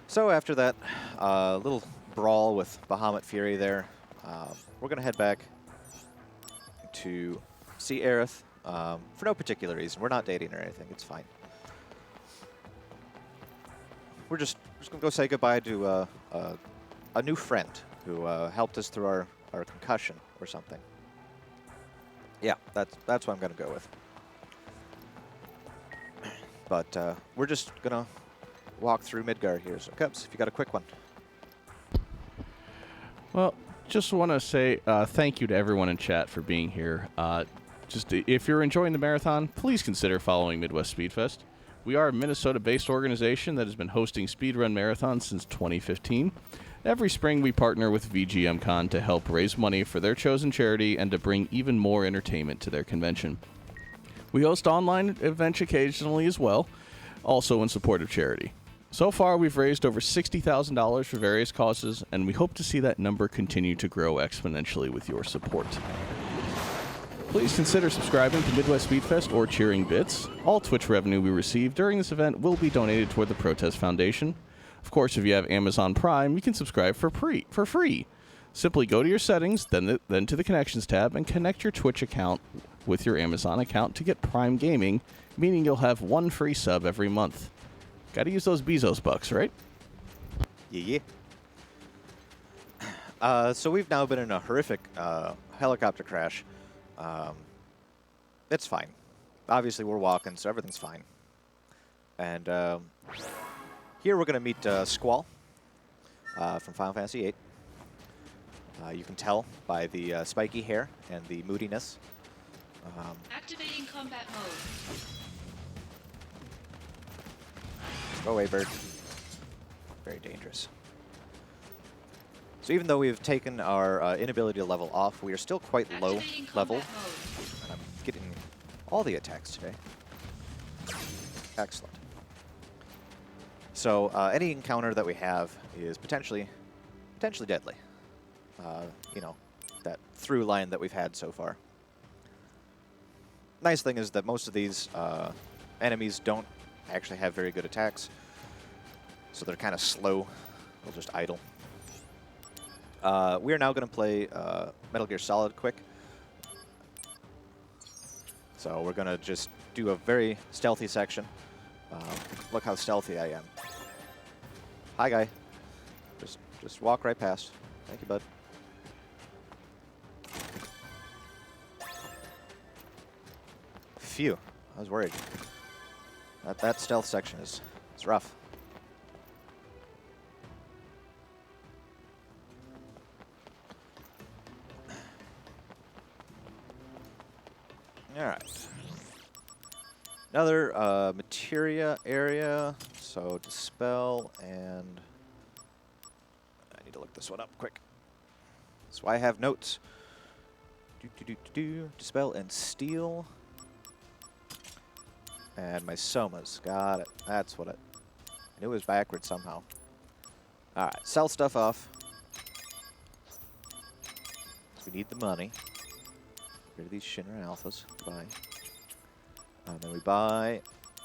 So after that little brawl with Bahamut Fury there, we're going to head back to see Aerith for no particular reason. We're not dating or anything. It's fine. We're just going to go say goodbye to a new friend who helped us through our concussion or something. Yeah, that's what I'm going to go with. But we're just going to walk through Midgard here. So, Cubs, if you got a quick one. Well, just want to say thank you to everyone in chat for being here. Just if you're enjoying the marathon, please consider following Midwest Speedfest. We are a Minnesota-based organization that has been hosting speedrun marathons since 2015. Every spring, we partner with VGMCon to help raise money for their chosen charity and to bring even more entertainment to their convention. We host online events occasionally as well, also in support of charity. So far, we've raised over $60,000 for various causes, and we hope to see that number continue to grow exponentially with your support. Please consider subscribing to Midwest Speedfest or Cheering Bits. All Twitch revenue we receive during this event will be donated toward the Protest Foundation. Of course, if you have Amazon Prime, you can subscribe for free. Simply go to your settings, then to the Connections tab, and connect your Twitch account with your Amazon account to get Prime Gaming, meaning you'll have one free sub every month. Gotta use those Bezos bucks, right? Yeah. So we've now been in a horrific helicopter crash. It's fine. Obviously, we're walking, so everything's fine. And here we're going to meet Squall from Final Fantasy VIII. You can tell by the spiky hair and the moodiness. Activating combat mode. Go away, bird. Very dangerous. So even though we've taken our inability to level off, we are still quite low level. And I'm getting all the attacks today. Excellent. So any encounter that we have is potentially deadly. You know, that through line that we've had so far. Nice thing is that most of these enemies don't actually have very good attacks, so they're kind of slow. They'll just idle. We are now going to play Metal Gear Solid quick. So we're going to just do a very stealthy section. Look how stealthy I am. Hi, guy. Just walk right past. Thank you, bud. Phew. I was worried. That stealth section is rough. All right. Another materia area. So dispel and I need to look this one up quick. So I have notes. Dispel and steal. And my somas. Got it. That's what I knew it was backwards somehow. All right. Sell stuff off. We need the money. Get rid of these Shinra Alphas. Goodbye. And then we buy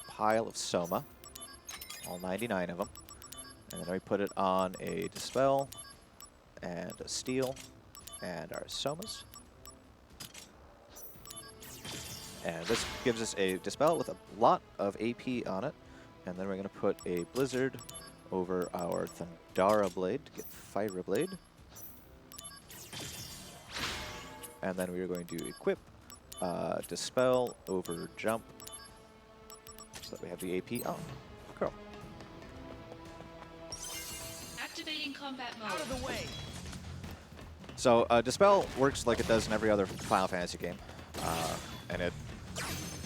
a pile of Soma. All 99 of them. And then we put it on a Dispel and a Steal and our Somas. And this gives us a Dispel with a lot of AP on it. And then we're going to put a Blizzard over our Thundara Blade to get Fire Blade. And then we are going to equip Dispel over Jump so that we have the AP on. Cool. Activating combat mode. Out of the way. So Dispel works like it does in every other Final Fantasy game. And it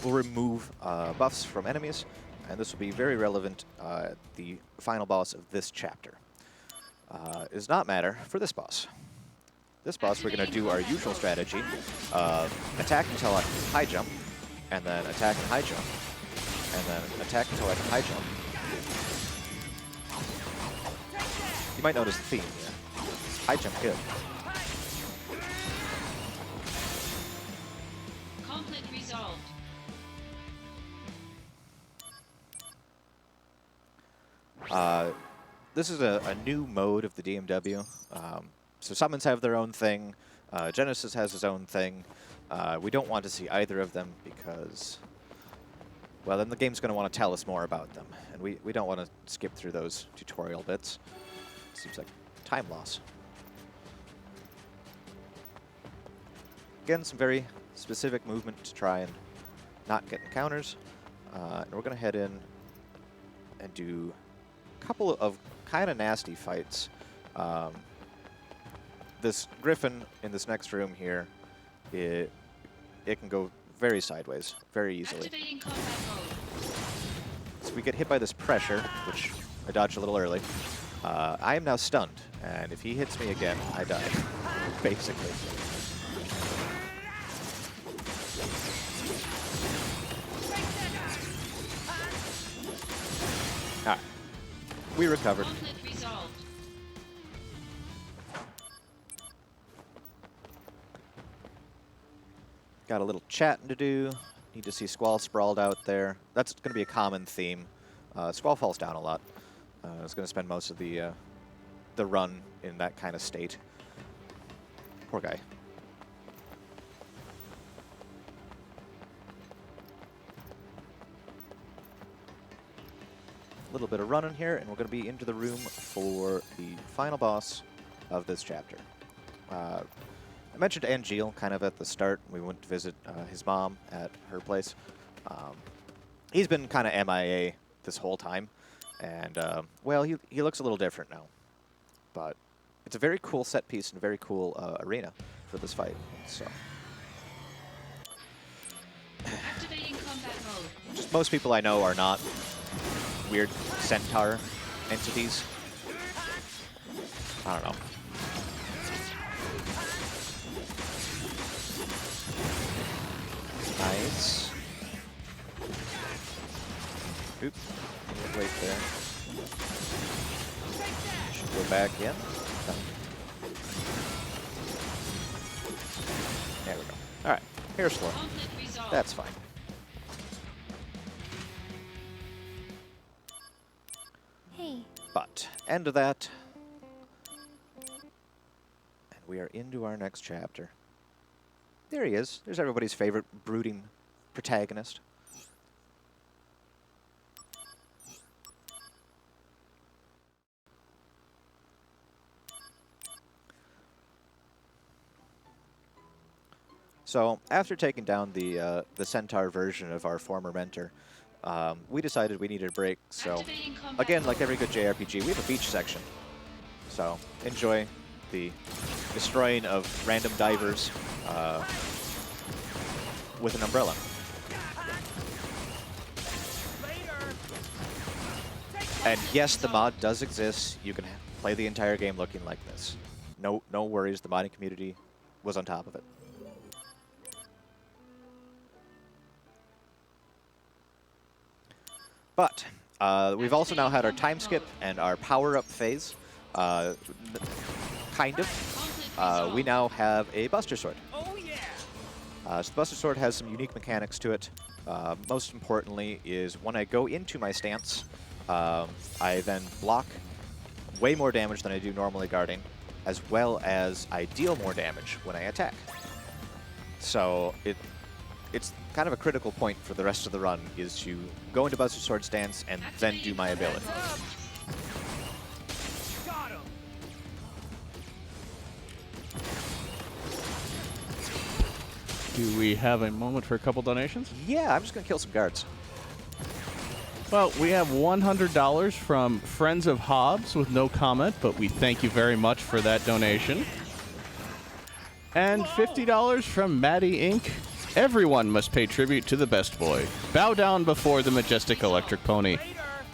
will remove buffs from enemies. And this will be very relevant at the final boss of this chapter. does not matter for this boss. This boss, we're going to do our usual strategy of attack until I can high jump, and then attack and high jump, and then attack until I can high jump. You might notice the theme here. High jump good. Conflict resolved. This is a new mode of the DMW. So summons have their own thing. Genesis has his own thing. We don't want to see either of them because, well, then the game's going to want to tell us more about them. And we don't want to skip through those tutorial bits. Seems like time loss. Again, some very specific movement to try and not get encounters. And we're going to head in and do a couple of kind of nasty fights. This Griffin in this next room here, it can go very sideways, very easily. Activating combat mode. So we get hit by this pressure, which I dodged a little early. I am now stunned, and if he hits me again, I die, basically. Alright, we recovered. Conflict resolved. Got a little chatting to do. Need to see Squall sprawled out there. That's going to be a common theme. Squall falls down a lot. I was going to spend most of the run in that kind of state. Poor guy. A little bit of running here, and we're going to be into the room for the final boss of this chapter. I mentioned Angeal kind of at the start. We went to visit his mom at her place. He's been kind of MIA this whole time. And, well, he looks a little different now. But it's a very cool set piece and a very cool arena for this fight. So, Activating combat mode. just most people I know are not weird centaur entities. I don't know. Nice. Oop. Wait there. Should go back in. No. There we go. Alright. Hair slow. Conflict resolved. That's fine. Hey. But, end of that. And we are into our next chapter. There he is. There's everybody's favorite brooding protagonist. So, after taking down the centaur version of our former mentor, we decided we needed a break. So, Activating combat again, like mode. every good JRPG, we have a beach section. So, enjoy the destroying of random divers with an umbrella. And yes, the mod does exist. You can play the entire game looking like this. No worries. The modding community was on top of it. But we've also now had our time skip and our power-up phase. Kind of. Conflict resolved. We now have a Buster Sword. Oh yeah! So the Buster Sword has some unique mechanics to it. Most importantly is when I go into my stance, I then block way more damage than I do normally guarding, as well as I deal more damage when I attack. So it's kind of a critical point for the rest of the run is to go into Buster Sword stance and then do my ability. Got him! Do we have a moment for a couple donations? Yeah, I'm just going to kill some guards. Well, we have $100 from Friends of Hobbs with no comment, but we thank you very much for that donation. And $50 from Maddie Inc. Everyone must pay tribute to the best boy. Bow down before the majestic electric pony.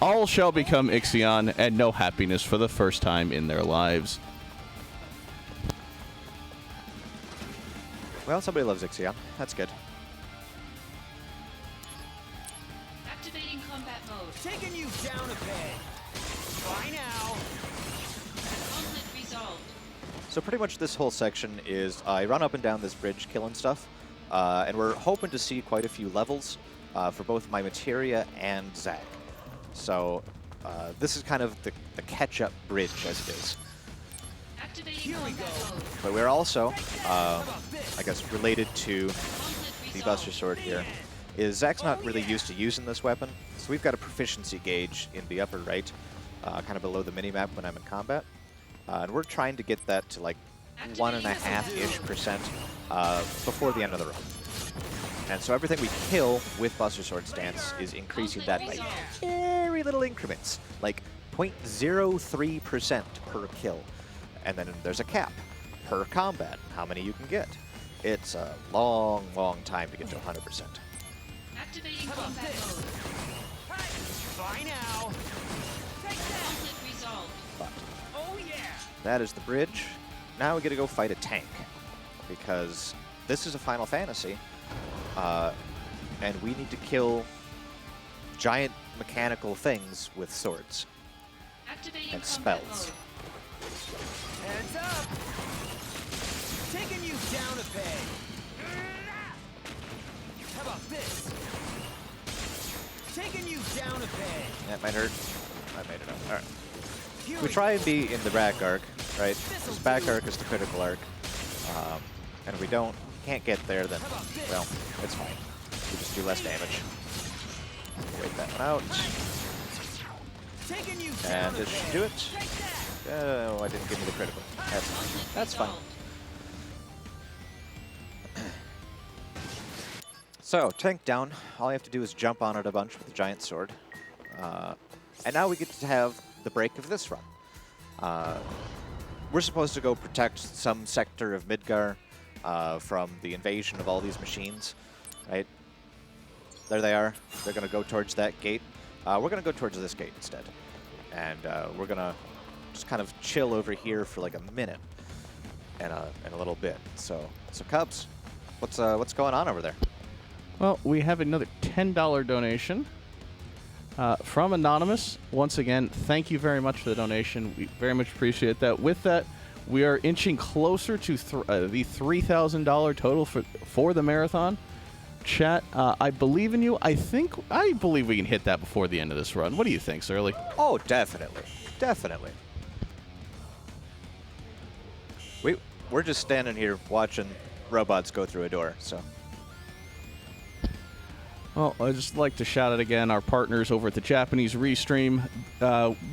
All shall become Ixion and know happiness for the first time in their lives. Well, somebody loves Ixion. That's good. Activating combat mode. Taking you down a peg. Bye now. Conflict resolved. So pretty much this whole section is I run up and down this bridge killing stuff, and we're hoping to see quite a few levels for both my materia and Zach. So this is kind of the catch-up bridge as it is. Activating combat mode. But we're also, I guess, related to Conflict the resolved. Buster Sword here, is Zach's not really used to using this weapon, so we've got a proficiency gauge in the upper right, kind of below the mini-map when I'm in combat. And we're trying to get that to like 1.5-ish% before the end of the run. And so everything we kill with Buster Sword stance is increasing that by very little increments, like 0.03% per kill. And then there's a cap per combat, how many you can get. It's a long, long time to get to 100%. Activating combat mode. Bye now. Take that. Conflict resolved. But Oh yeah. that is the bridge. Now we get to go fight a tank, because this is a Final Fantasy, and we need to kill giant mechanical things with swords Activating and combat spells. mode. Heads up. Taking you down a peg. How about this? Taking you down a peg. That might hurt. I made it up. All right. Here We try and go. be in the back arc, right? This back arc is the critical arc, and if we can't get there, then well, it's fine. We just do less damage. Wait that one out, Taking you down and a it should peg. do it. Take that. Oh, I didn't give me the critical. Conflict That's fine. resolved. So, tank down. All you have to do is jump on it a bunch with the giant sword. And now we get to have the break of this run. We're supposed to go protect some sector of Midgar from the invasion of all these machines, right? There they are. They're going to go towards that gate. We're going to go towards this gate instead. And we're going to just kind of chill over here for like a minute and a little bit. So Cubs, what's going on over there? Well, we have another $10 donation from Anonymous. Once again, thank you very much for the donation. We very much appreciate that. With that, we are inching closer to the $3,000 total for the marathon. Chat, I believe in you. I believe we can hit that before the end of this run. What do you think, Surly? Oh, definitely. Definitely. We're just standing here watching robots go through a door, so. Well, I'd just like to shout out again our partners over at the Japanese Restream.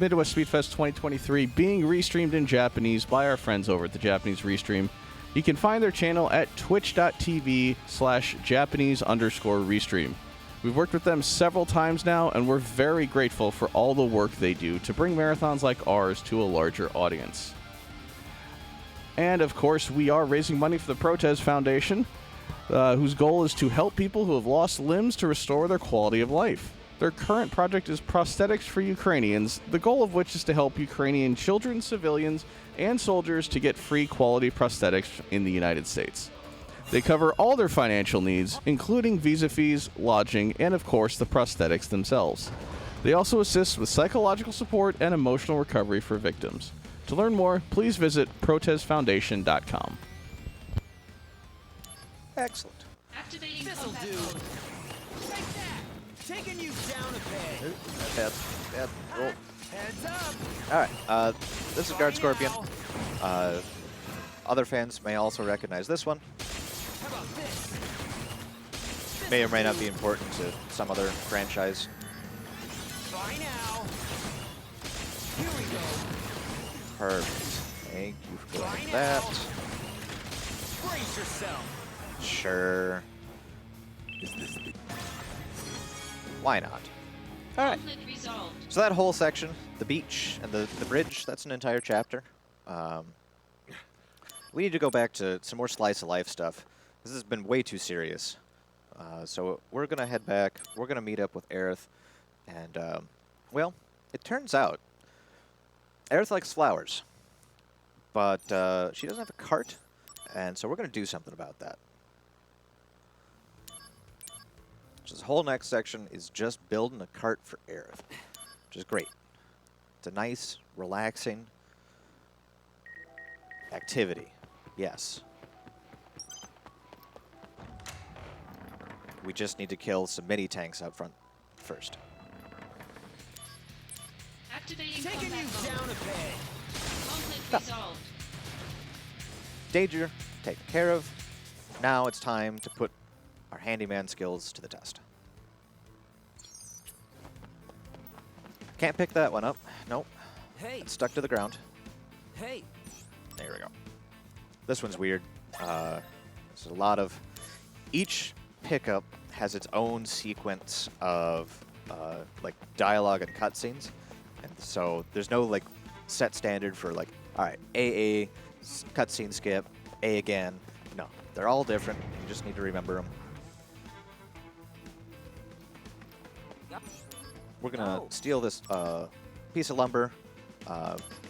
Midwest Speedfest 2023 being restreamed in Japanese by our friends over at the Japanese Restream. You can find their channel at twitch.tv/Japanese_Restream. We've worked with them several times now, and we're very grateful for all the work they do to bring marathons like ours to a larger audience. And, of course, we are raising money for the Protez Foundation, whose goal is to help people who have lost limbs to restore their quality of life. Their current project is Prosthetics for Ukrainians, the goal of which is to help Ukrainian children, civilians, and soldiers to get free quality prosthetics in the United States. They cover all their financial needs, including visa fees, lodging, and of course the prosthetics themselves. They also assist with psychological support and emotional recovery for victims. To learn more, please visit protezfoundation.com. Excellent. Activating This'll combat do. mode. Take that. Taking you down a peg. Bad roll. Heads up. All right. This is Guard Bye Scorpion. now. Other fans may also recognize this one. How about this? May or may not be important to some other franchise. Bye now. Here we go. Perfect. Thank you for Bye going now. that. Brace yourself. Sure. Why not? All right. Conflict resolved. So that whole section, the beach and the bridge, that's an entire chapter. We need to go back to some more slice of life stuff. This has been way too serious. So we're going to head back. We're going to meet up with Aerith and Well, it turns out Aerith likes flowers, but she doesn't have a cart, and so we're going to do something about that. So this whole next section is just building a cart for Aerith, which is great. It's a nice, relaxing activity. Yes. We just need to kill some mini tanks up front first. Activating Taking combat you mode. down a peg. Conflict resolved. Danger taken care of. Now it's time to put our handyman skills to the test. Can't pick that one up. Nope. Hey, It's stuck to the ground. hey. There we go. This one's weird. There's a lot of... Each pickup has its own sequence of like dialogue and cutscenes. And so there's no like set standard for like, all right, AA, cutscene skip, A again. No, they're all different. You just need to remember them. We're going to steal this piece of lumber.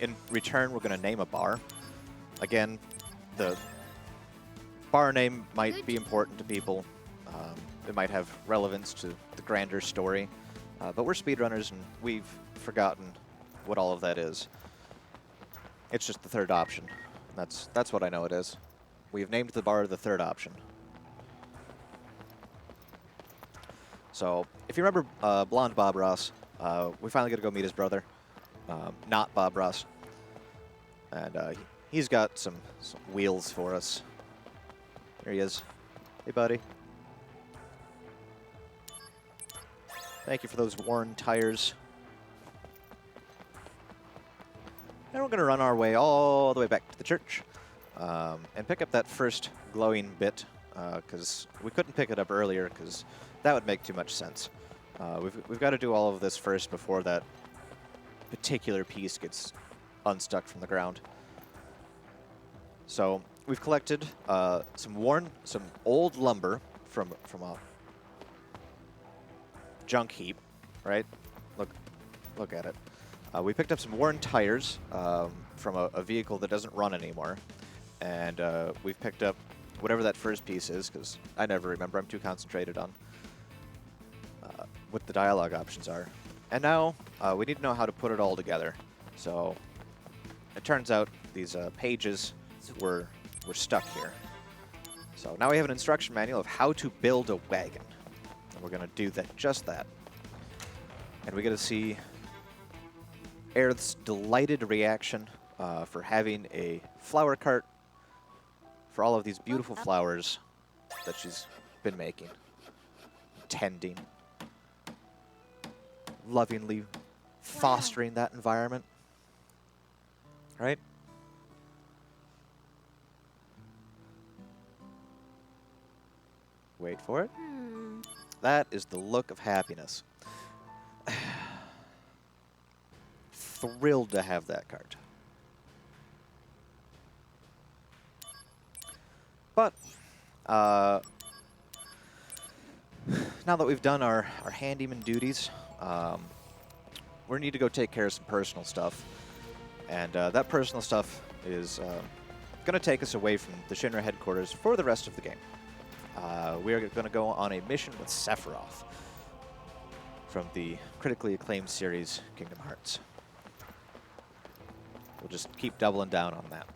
In return, we're going to name a bar. Again, the bar name might be important to people. It might have relevance to the grander story. But we're speedrunners, and we've forgotten what all of that is. It's just the third option. That's what I know it is. We've named the bar the third option. So, if you remember Blonde Bob Ross, we finally get to go meet his brother. Not Bob Ross. And he's got some wheels for us. There he is. Hey, buddy. Thank you for those worn tires. And we're going to run our way all the way back to the church and pick up that first glowing bit, because we couldn't pick it up earlier because that would make too much sense. We've got to do all of this first before that particular piece gets unstuck from the ground. So we've collected some old lumber from a junk heap, right? Look at it. We picked up some worn tires from a vehicle that doesn't run anymore, and we've picked up whatever that first piece is, because I never remember. I'm too concentrated on what the dialogue options are. And now we need to know how to put it all together. So it turns out these pages were stuck here. So now we have an instruction manual of how to build a wagon. And we're going to do just that. And we get to see Aerith's delighted reaction for having a flower cart for all of these beautiful flowers that she's been making, tending, lovingly fostering that environment. Right? Wait for it. That is the look of happiness. Thrilled to have that card. But now that we've done our handyman duties, we need to go take care of some personal stuff. And that personal stuff is going to take us away from the Shinra headquarters for the rest of the game. We are going to go on a mission with Sephiroth from the critically acclaimed series Kingdom Hearts. We'll just keep doubling down on that.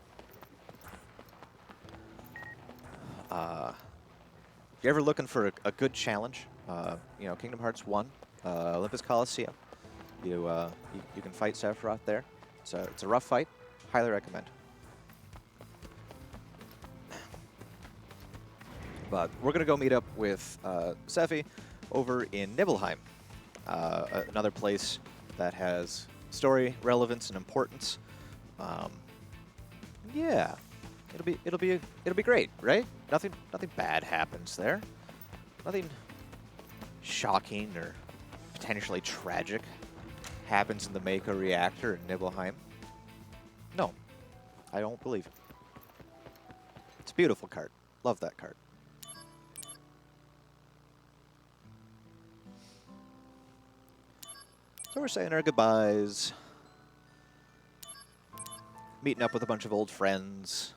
If you're ever looking for a good challenge, you know, Kingdom Hearts 1, Olympus Coliseum, you can fight Sephiroth there. It's a rough fight. Highly recommend. But we're going to go meet up with Sephi over in Nibelheim, another place that has story relevance and importance. Yeah, it'll be great, right? Nothing bad happens there. Nothing shocking or potentially tragic happens in the Mako reactor in Nibelheim. No, I don't believe it. It's a beautiful cart. Love that cart. So we're saying our goodbyes. Meeting up with a bunch of old friends.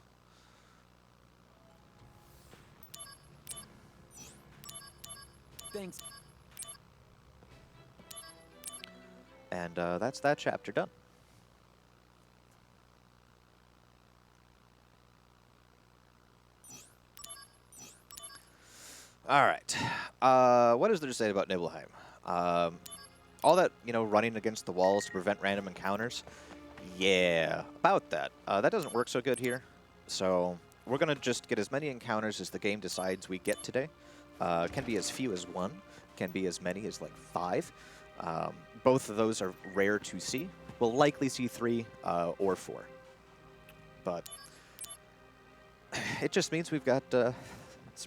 Thanks. And that's that chapter done. All right. What is there to say about Nibelheim? All that, running against the walls to prevent random encounters. Yeah, about that. That doesn't work so good here. So we're going to just get as many encounters as the game decides we get today. Can be as few as 1. Can be as many as like 5. Both of those are rare to see. We'll likely see 3 or 4. But it just means we've got some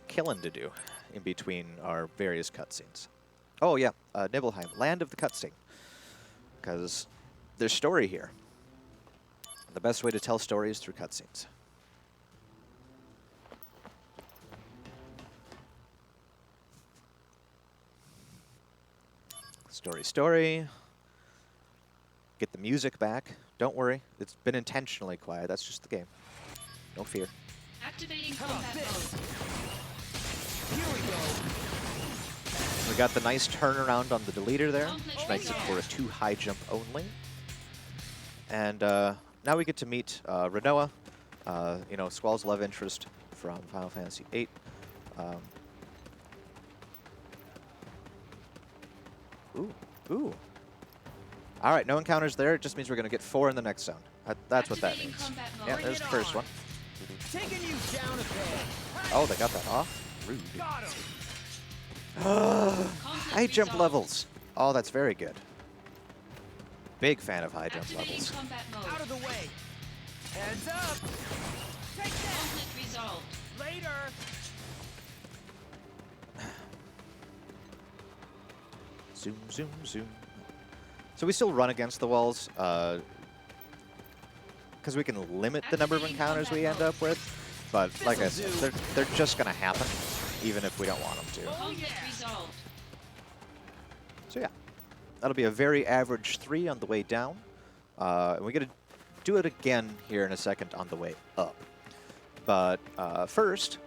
killing to do in between our various cutscenes. Oh yeah, Nibelheim, land of the cutscene. Because there's story here. The best way to tell stories is through cutscenes. Story. Get the music back. Don't worry, it's been intentionally quiet. That's just the game. No fear. Activating combat mode. Here we go. We got the nice turnaround on the deleter there, which makes it for a 2 high jump only. And now we get to meet Renoa, Squall's love interest from Final Fantasy VIII. Ooh. All right, no encounters there. It just means we're going to get 4 in the next zone. That's what that Activating means. combat mode. Yeah, there's the first one. Taking you down a peg. Oh, they got that off? Rude. Got him. Conflict High jump resolved. levels. Oh, that's very good. Big fan of high jump Activating levels. combat mode. Out of the way. Heads up. Take that. Conflict resolved. Later. Zoom. So we still run against the walls, because we can limit the number of encounters we end up with. But like I said, they're just going to happen, even if we don't want them to. Conflict resolved. So yeah, that'll be a very average 3 on the way down. And we're going to do it again here in a second on the way up. But first,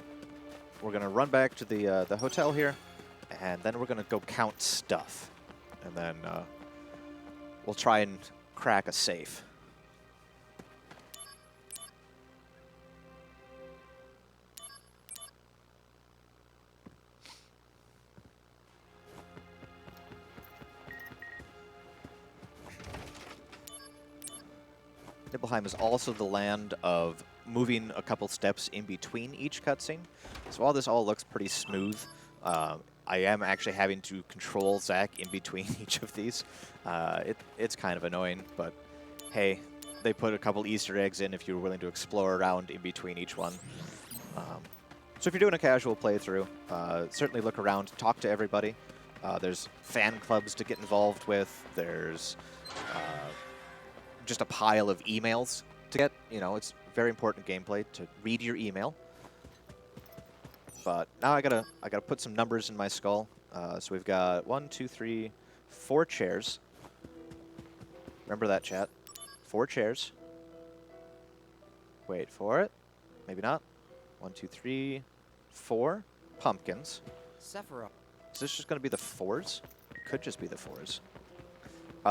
we're going to run back to the hotel here, and then we're going to go count stuff. And then we'll try and crack a safe. Nibelheim is also the land of moving a couple steps in between each cutscene. So while this all looks pretty smooth, I am actually having to control Zack in between each of these. It's kind of annoying, but hey, they put a couple Easter eggs in if you're willing to explore around in between each one. So if you're doing a casual playthrough, certainly look around, talk to everybody. There's fan clubs to get involved with. There's just a pile of emails to get. It's very important gameplay to read your email. But now I gotta put some numbers in my skull. So we've got 1, 2, 3, 4 chairs. Remember that, chat. 4 chairs. Wait for it. Maybe not. 1, 2, 3, 4 pumpkins. Sephiroth. Is this just gonna be the 4s? It could just be the 4s.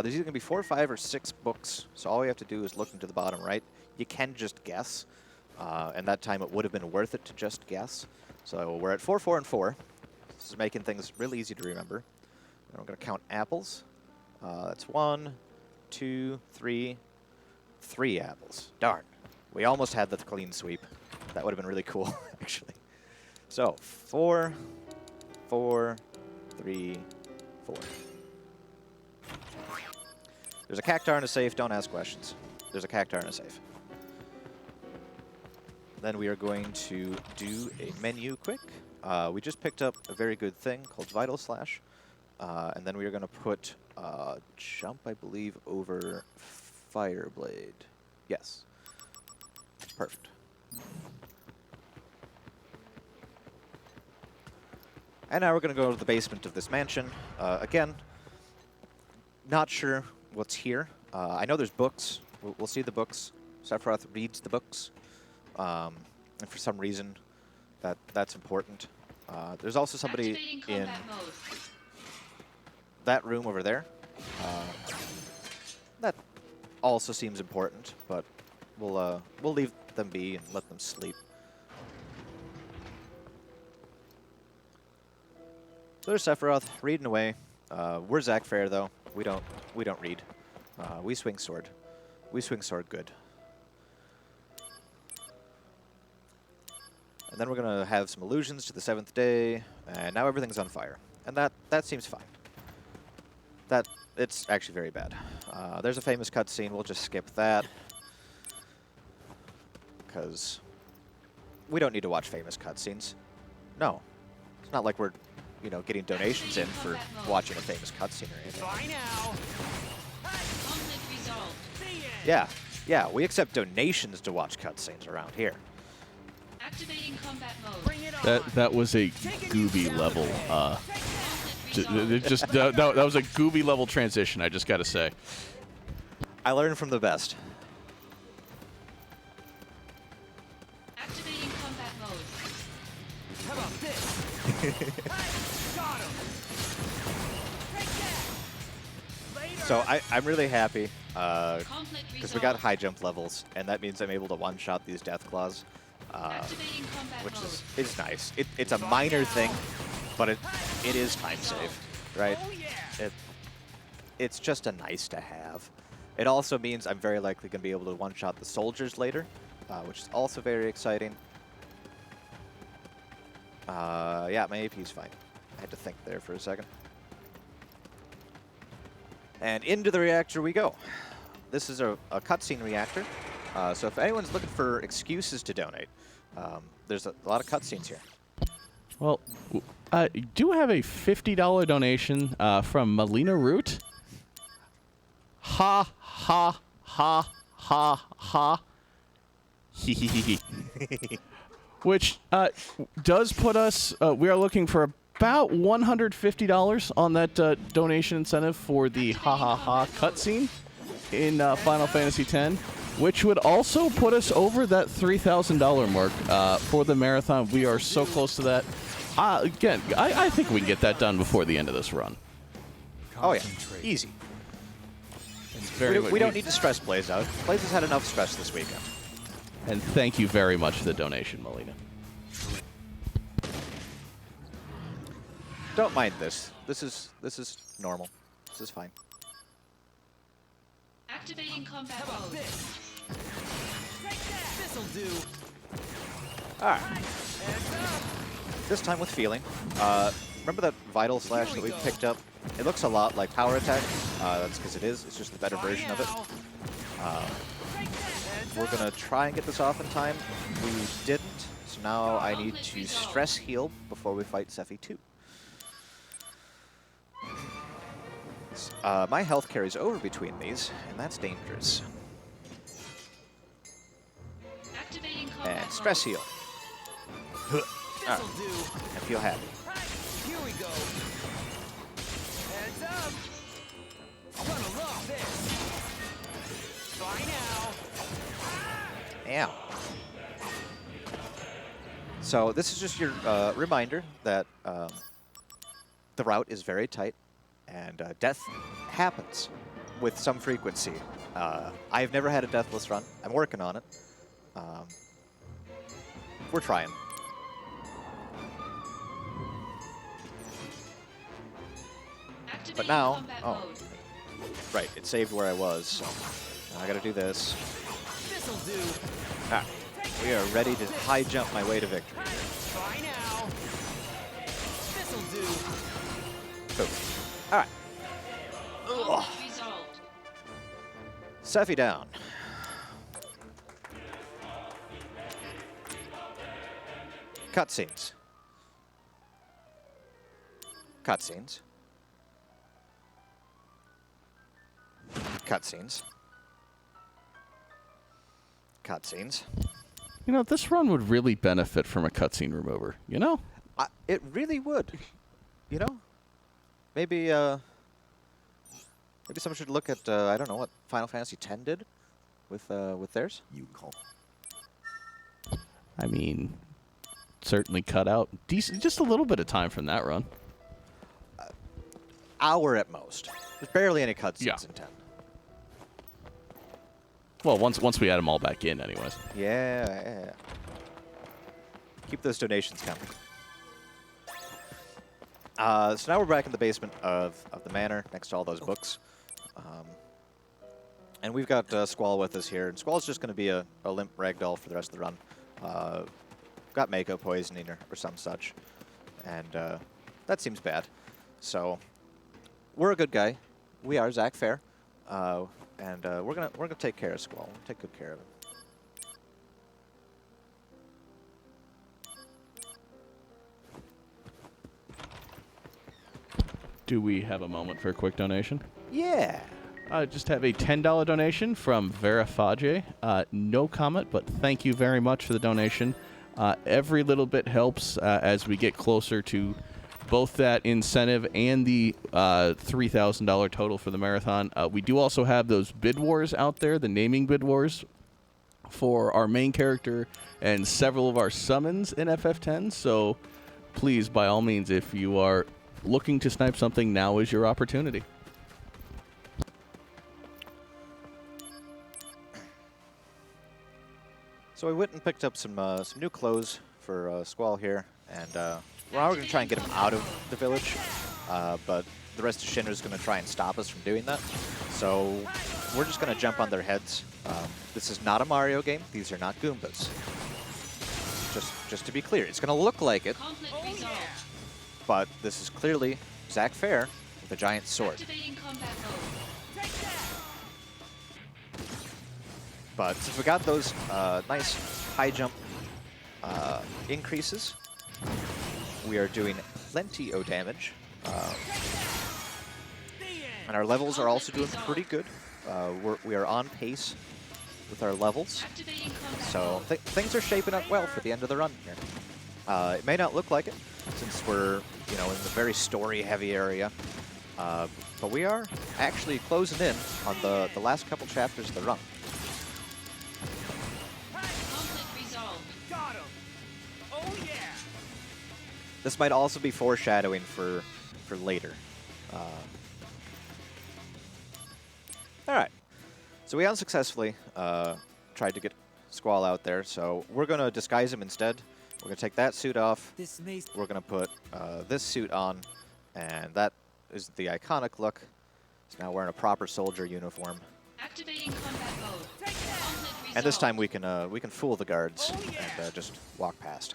There's either gonna be 4, 5, or 6 books. So all we have to do is look into the bottom right. You can just guess. And that time it would have been worth it to just guess. So we're at 4, 4, and 4. This is making things really easy to remember. And I'm going to count apples. That's 1, 2, 3, 3 apples. Darn. We almost had the clean sweep. That would have been really cool, actually. So 4, 4, 3, 4. There's a cactar in a safe. Don't ask questions. There's a cactar in a safe. Then we are going to do a menu quick. We just picked up a very good thing called Vital Slash. And then we are going to put Jump, I believe, over Fireblade. Yes. Perfect. And now we're going to go to the basement of this mansion. Again, Not sure what's here. I know there's books. We'll see the books. Sephiroth reads the books. And for some reason, that's important. There's also somebody Activating in combat mode. that room over there. That also seems important, but we'll leave them be and let them sleep. So there's Sephiroth reading away. We're Zac Fair though. We don't read. We swing sword. We swing sword good. And then we're gonna have some allusions to the 7th day, and now everything's on fire. And that seems fine. It's actually very bad. There's a famous cutscene. We'll just skip that because we don't need to watch famous cutscenes. No, it's not like we're, getting donations in for watching a famous cutscene or anything. Try now. Conflict resolved. Yeah, we accept donations to watch cutscenes around here. Activating combat mode. Bring it on. That was a gooby level. That was a gooby level transition. I just got to say. I learned from the best. Activating combat mode. How about this? Got him. Take that. Later. So I'm really happy Conflict because we got resolved. high jump levels, and that means I'm able to one-shot these death claws, Activating combat which mode. is nice. It's a minor thing, but it is time save, right? Oh yeah. It's just a nice to have. It also means I'm very likely going to be able to one-shot the soldiers later, which is also very exciting. Yeah, my AP's fine. I had to think there for a second. And into the reactor we go. This is a cutscene reactor, so if anyone's looking for excuses to donate, there's a lot of cutscenes here. Well, I do have a $50 donation from Melina Root. Ha, ha, ha, ha, ha. Hee hee hee hee. Which does put us, we are looking for about $150 on that donation incentive for the ha ha ha cutscene in Final Fantasy X, which would also put us over that $3,000 mark for the marathon. We are so close to that. Again, I think we can get that done before the end of this run. Oh yeah, easy. We don't need to stress Blaze out. Blaze has had enough stress this weekend. And thank you very much for the donation, Melina. Don't mind this. This is normal. This is fine. Activating combat How about mode. this? Take that. This'll do. All right. Heads up. This time with feeling. Remember that Vital Slash that we picked up? It looks a lot like Power Attack. That's because it is. It's just the better Try version of it. now. Take that. Heads We're up. going to try and get this off in time. We didn't, so now I need to stress heal before we fight Sephi 2. My health carries over between these, and that's dangerous. Activating combat And stress mode. heal. This'll do. I feel happy. Here we go. Heads up. Gonna love this. Try now. Ow. So this is just your reminder that the route is very tight, and death happens with some frequency. I've never had a deathless run. I'm working on it. We're trying. But Activating now, combat oh, mode. right, it saved where I was, so now I gotta do this. This'll do. Ah, we are ready to high jump my way to victory. Try now. This'll do. Boom. All right, Conflict resolved. Sephi down. Cutscenes. Cutscenes. Cutscenes. Cutscenes. You know, this run would really benefit from a cutscene remover, you know? It really would. You know? Maybe Maybe someone should look at, I don't know, what Final Fantasy X did with theirs. You call. I mean, certainly cut out decent, just a little bit of time from that run. Hour at most. There's barely any cutscenes Yeah. in 10. Well, once we add them all back in, anyways. Yeah. Keep those donations coming. So now we're back in the basement of the manor, next to all those books. And we've got Squall with us here. And Squall's just going to be a limp ragdoll for the rest of the run. Got Mako poisoning or some such. And that seems bad. So we're a good guy. We are Zach Fair. And we're gonna take care of Squall. We'll take good care of him. Do we have a moment for a quick donation? Yeah. I just have a $10 donation from Verifage. No comment, but thank you very much for the donation. Every little bit helps as we get closer to both that incentive and the $3,000 total for the marathon. We do also have those bid wars out there, the naming bid wars for our main character and several of our summons in FF10. So please, by all means, if you are looking to snipe something, now is your opportunity. So we went and picked up some new clothes for Squall here, and we're going to try and get him out of the village, but the rest of Shinra's going to try and stop us from doing that. So we're just going to jump on their heads. This is not a Mario game. These are not Goombas. Just to be clear, it's going to look like it, Conflict resolved. but this is clearly Zack Fair with a giant sword. Activating combat mode. But since we got those nice high jump increases, we are doing plenty of damage. And our levels are also doing pretty good. We are on pace with our levels. Activating combat So mode. things are shaping up well for the end of the run here. It may not look like it since we're in the very story-heavy area, but we are actually closing in on the last couple chapters of the run. Conflict resolved. Got him. Oh yeah. This might also be foreshadowing for later. All right. So we unsuccessfully tried to get Squall out there, so we're going to disguise him instead. We're going to take that suit off. This may. We're going to put this suit on, and that is the iconic look. He's now wearing a proper soldier uniform. Activating combat mode. Conflict And this time resolved. we can fool the guards Oh, yeah. and just walk past.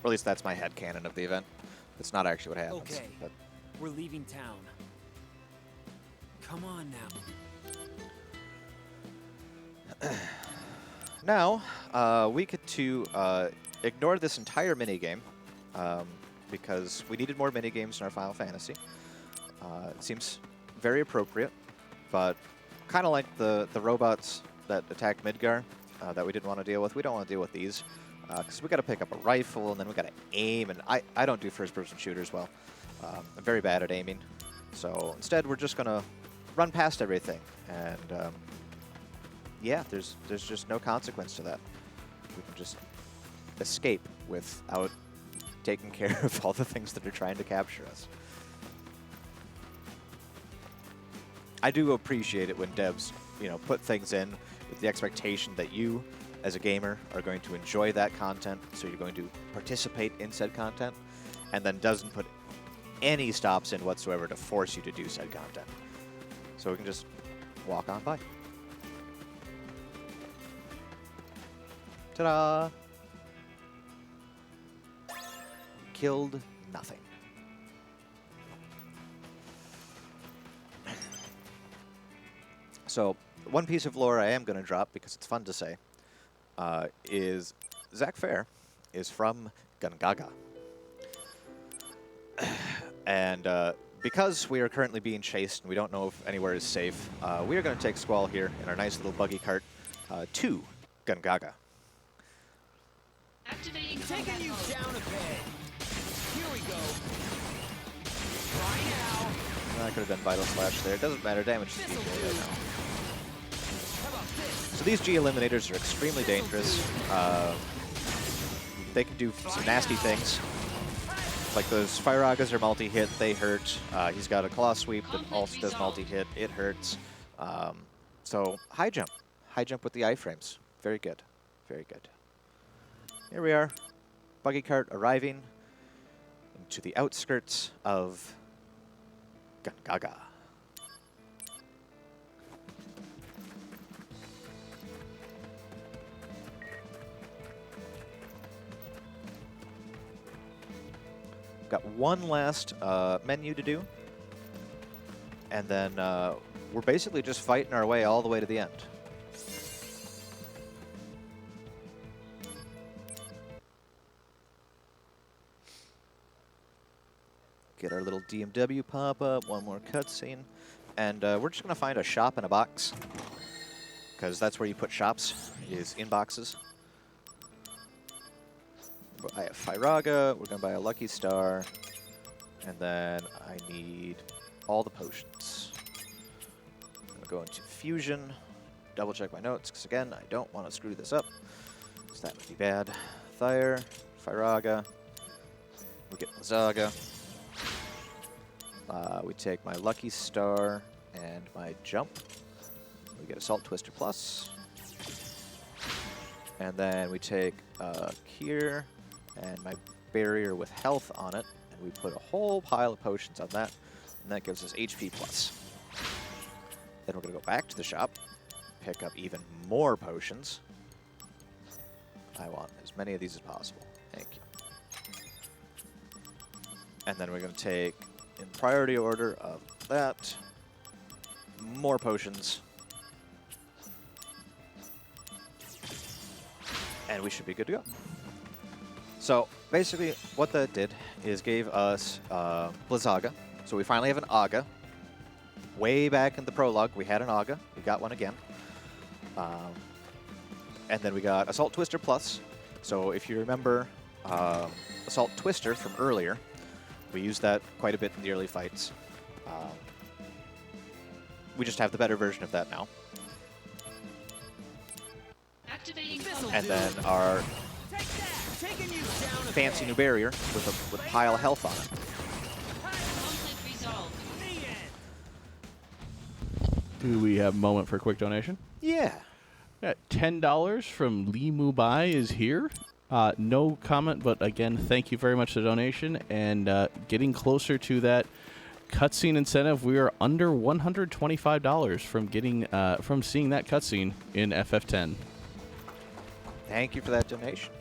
Or at least that's my headcanon of the event. It's not actually what happens. Okay. But We're leaving town. Come on now. now, we get to ignore this entire minigame because we needed more minigames in our Final Fantasy. It seems very appropriate, but kind of like the robots that attacked Midgar that we didn't want to deal with. We don't want to deal with these because we got to pick up a rifle and then we got to aim, and I don't do first-person shooters well. I'm very bad at aiming, so instead we're just gonna run past everything, and yeah, there's just no consequence to that. We can just escape without taking care of all the things that are trying to capture us. I do appreciate it when devs, put things in with the expectation that you, as a gamer, are going to enjoy that content, so you're going to participate in said content, and then doesn't put any stops in whatsoever to force you to do said content. So we can just walk on by. Ta-da! Killed nothing. So, one piece of lore I am going to drop, because it's fun to say, is Zack Fair is from Gungaga. And because we are currently being chased and we don't know if anywhere is safe, we are going to take Squall here in our nice little buggy cart to Gungaga. Activating Taking combat you mode. down a bed. Here we go. Try now. I could have done Vital Slash there. It doesn't matter. Damage is DJ right now. So these G Eliminators are extremely dangerous. They can do some nasty things. Like those Fire Agas are multi-hit, they hurt. He's got a Claw Sweep that also does multi-hit, it hurts. So high jump with the iframes. Very good, very good. Here we are, buggy cart arriving into the outskirts of Gungaga. Got one last menu to do, and then we're basically just fighting our way all the way to the end. Get our little DMW pop-up, one more cutscene, and we're just going to find a shop in a box, because that's where you put shops, is in boxes. I have Firaga, we're going to buy a Lucky Star, and then I need all the potions. I'm going to go into Fusion, double check my notes, because again, I don't want to screw this up, because that would be bad. Thyre, Firaga, we get Lazaga. We take my Lucky Star and my Jump. We get Assault Twister Plus. And then we take Cure and my Barrier with health on it, and we put a whole pile of potions on that, and that gives us HP plus. Then we're going to go back to the shop, pick up even more potions. I want as many of these as possible. Thank you. And then we're going to take, in priority order of that, more potions. And we should be good to go. So basically what that did is gave us Blizzaga. So we finally have an Aga. Way back in the prologue, we had an Aga. We got one again. And then we got Assault Twister Plus. So if you remember Assault Twister from earlier, we used that quite a bit in the early fights. We just have the better version of that now. And then our fancy new barrier with a pile of health on it. Do we have a moment for a quick donation? Yeah. $10 from Lee Mubai is here. No comment, but again, thank you very much for the donation. And getting closer to that cutscene incentive, we are under $125 from getting from seeing that cutscene in FF10. Thank you for that donation.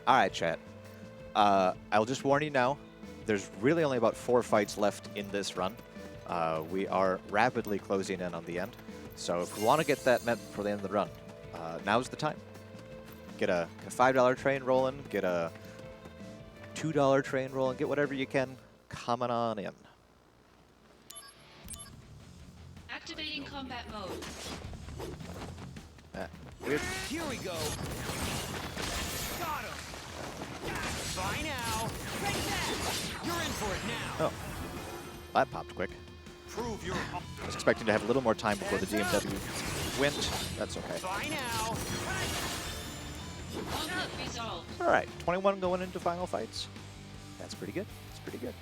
All right, chat. I'll just warn you now, there's really only about 4 fights left in this run. We are rapidly closing in on the end. So if we want to get that met before the end of the run, now's the time. Get a $5 train rolling, get a $2 train rolling, get whatever you can coming on in. Activating combat mode. Weird. Here we go. Got him. Bye now. Take that. You're in for it now. Oh, that popped quick. Prove your. I was expecting to have a little more time before the DMW went. That's okay. Bye now. Conflict resolved. All right, 21 going into final fights. That's pretty good. That's pretty good.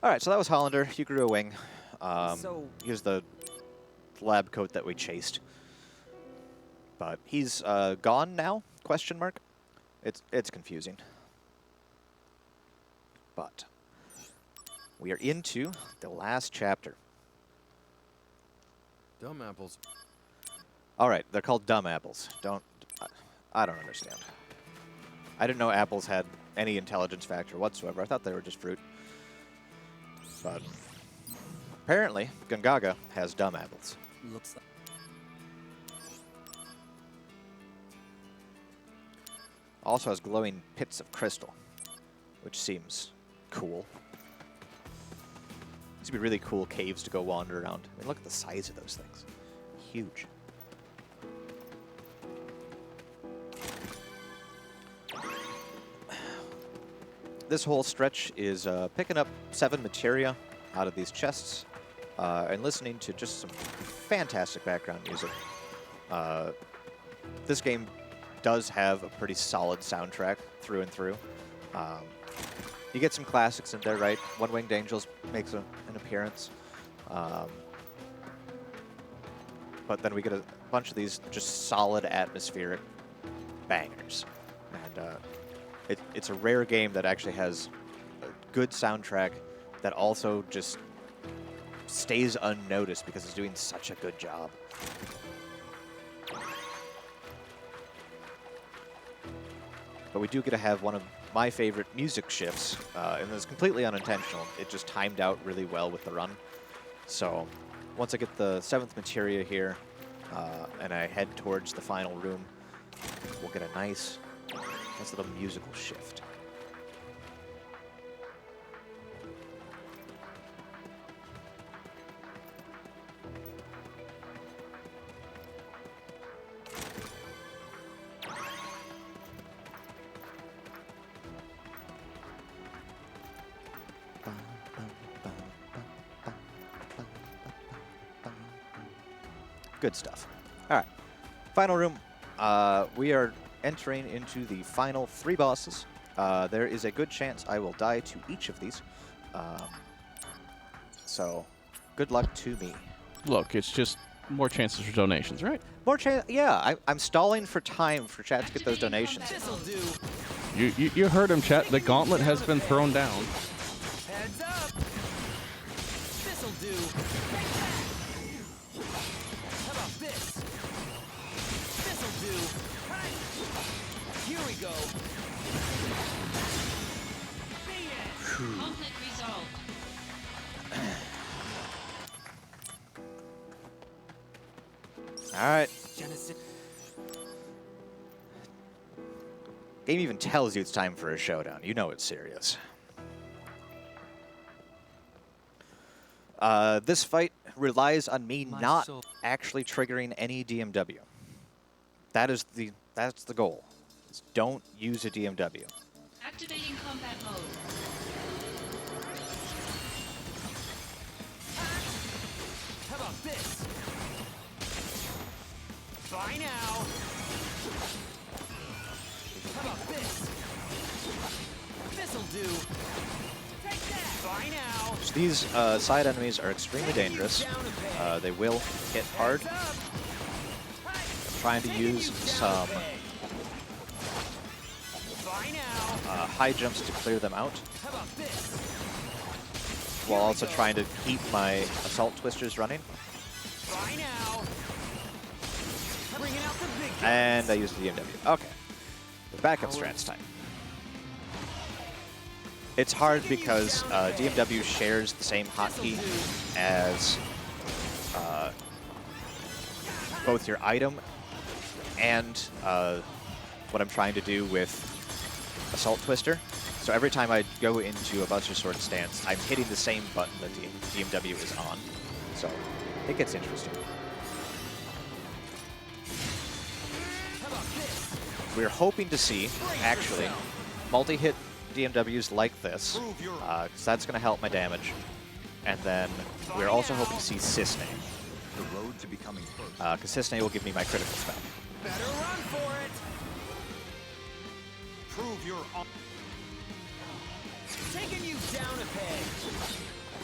All right, so that was Hollander. He grew a wing. Here's the lab coat that we chased. But he's gone now? Question mark. It's confusing. But we are into the last chapter. Dumb apples. All right, they're called dumb apples. I don't understand. I didn't know apples had any intelligence factor whatsoever. I thought they were just fruit. But apparently, Gungaga has dumb apples. Looks like. Also has glowing pits of crystal, which seems cool. These would be really cool caves to go wander around. I mean, look at the size of those things. Huge. this whole stretch is picking up 7 materia out of these chests and listening to just some fantastic background music. This game does have a pretty solid soundtrack through and through. You get some classics in there, right? One Winged Angels makes an appearance. But then we get a bunch of these just solid atmospheric bangers. And it's a rare game that actually has a good soundtrack that also just stays unnoticed because it's doing such a good job. But we do get to have one of my favorite music shifts, and it's completely unintentional. It just timed out really well with the run. So once I get the 7th materia here, and I head towards the final room, we'll get a nice little musical shift. Good stuff. All right, final room. We are entering into the final 3 bosses. There is a good chance I will die to each of these. So good luck to me. Look, it's just more chances for donations, right? More chance? Yeah, I'm stalling for time for chat to get those donations. This'll do. You heard him, chat. The gauntlet has been thrown down. Heads up. This'll do. Take that. How about this? This'll do. Hey. Here we go. Conflict resolved. All right. Game even tells you it's time for a showdown. You know it's serious. This fight relies on me not actually triggering any DMW. That's the goal. Is don't use a DMW. Activating combat mode. How about this? Bye now. How about this? This'll do. Take that. Bye now. So these side enemies are extremely dangerous. They will hit hard. I'm trying to use some high jumps to clear them out, while also trying to keep my assault twisters running. And I used the DMW. Okay. The backup strats time. It's hard because DMW shares the same hotkey as both your item and what I'm trying to do with Assault Twister. So every time I go into a Buster Sword stance, I'm hitting the same button that DMW is on. So it gets interesting. We're hoping to see, actually, multi-hit DMWs like this, because that's going to help my damage. And then we're also hoping to see Sisney. The road to becoming first. Because Sisney will give me my critical spell. Better run for it. Prove your Taking you down a peg.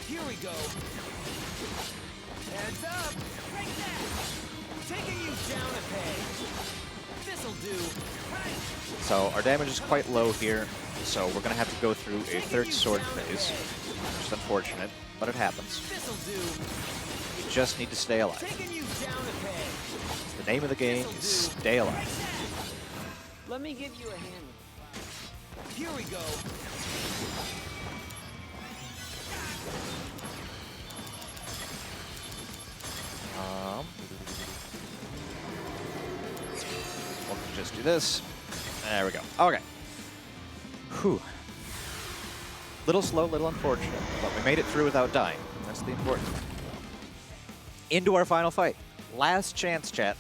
Here we go. Heads up. Break that. Taking you down a peg. This'll do. So our damage is quite low here, so we're going to have to go through a third sword phase, which is unfortunate, but it happens. This'll do. You just need to stay alive. Taking you down a peg. The name of the game is Stay Alive. Let me give you a hand. Here we go. We'll just do this. There we go. Okay. Whew. Little slow, little unfortunate, but we made it through without dying. That's the important thing. Into our final fight. Last chance, chat.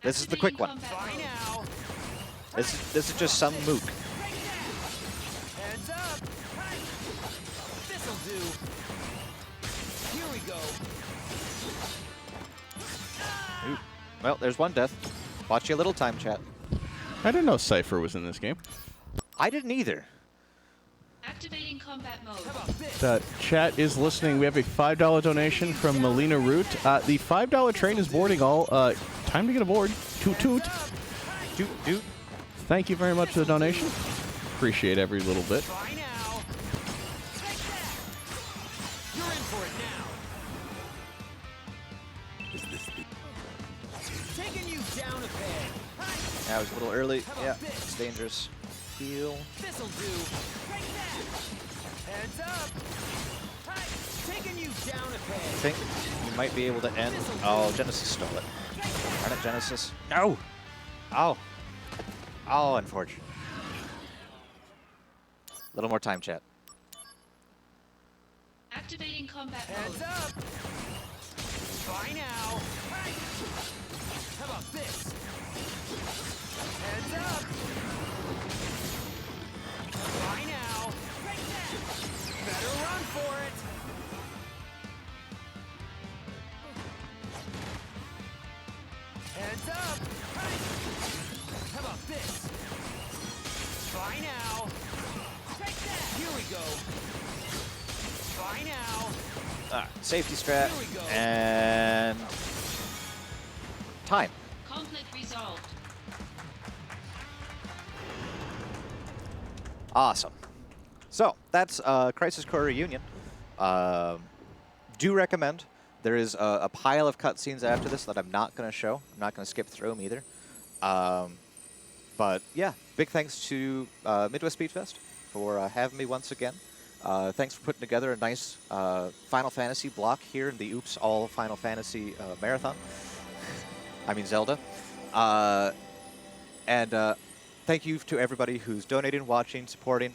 This is the quick one. Activating combat mode. This is just some mook. Heads up! This'll do. Here we go. Ooh. Well, there's one death. Watch your little time, chat. I didn't know Cypher was in this game. I didn't either. Activating combat mode. How about this? The chat is listening. We have a $5 donation from Melina Root. The $5 train is boarding all. Time to get aboard. Toot toot. Doot, doot. Thank you very much for the donation. Appreciate every little bit. Try now. Take that. You're in for it now. Taking you down a peg. That was a little early. Yeah, it's dangerous. Heal. This'll do. Take that. Heads up. Taking you down a I peg. think you might be able to end. Oh, Genesis stole it. Darn it, Genesis. No! Oh. Oh, unfortunate. A little more time, chat. Activating combat Heads mode. up. Try now. How about this? Heads up. Try now. Take that. Better run for it. Heads up. How about this? Try now. Take that. Here we go. Try now. Safety strat. Here we go. And time. Conflict resolved. Awesome. So that's Crisis Core Reunion. Do recommend. There is a pile of cutscenes after this that I'm not going to show. I'm not going to skip through them either. But yeah, big thanks to Midwest Speed Fest for having me once again. Thanks for putting together a nice Final Fantasy block here in the Oops All Final Fantasy Marathon. I mean Zelda. And thank you to everybody who's donating, watching, supporting.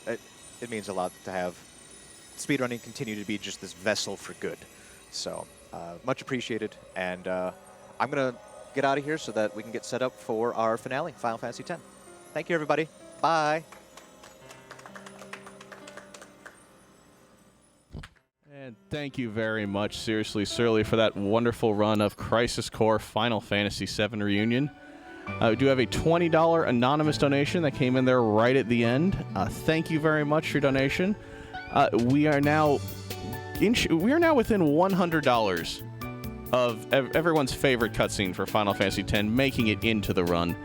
It means a lot to have speedrunning continue to be just this vessel for good. So much appreciated. And I'm going to get out of here so that we can get set up for our finale, Final Fantasy X. Thank you, everybody. Bye. And thank you very much, Seriously Surly, for that wonderful run of Crisis Core Final Fantasy VII Reunion. We do have a $20 anonymous donation that came in there right at the end. Thank you very much for your donation. We are now within $100 of everyone's favorite cutscene for Final Fantasy X, making it into the run,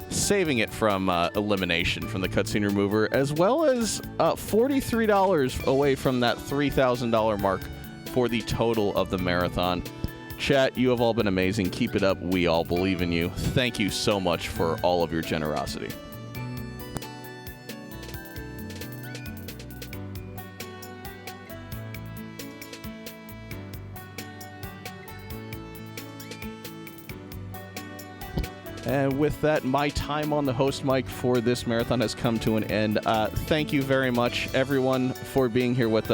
saving it from elimination from the cutscene remover, as well as $43 away from that $3,000 mark for the total of the marathon. Chat, you have all been amazing. Keep it up. We all believe in you. Thank you so much for all of your generosity. And with that, my time on the host mic for this marathon has come to an end. Thank you very much, everyone, for being here with us.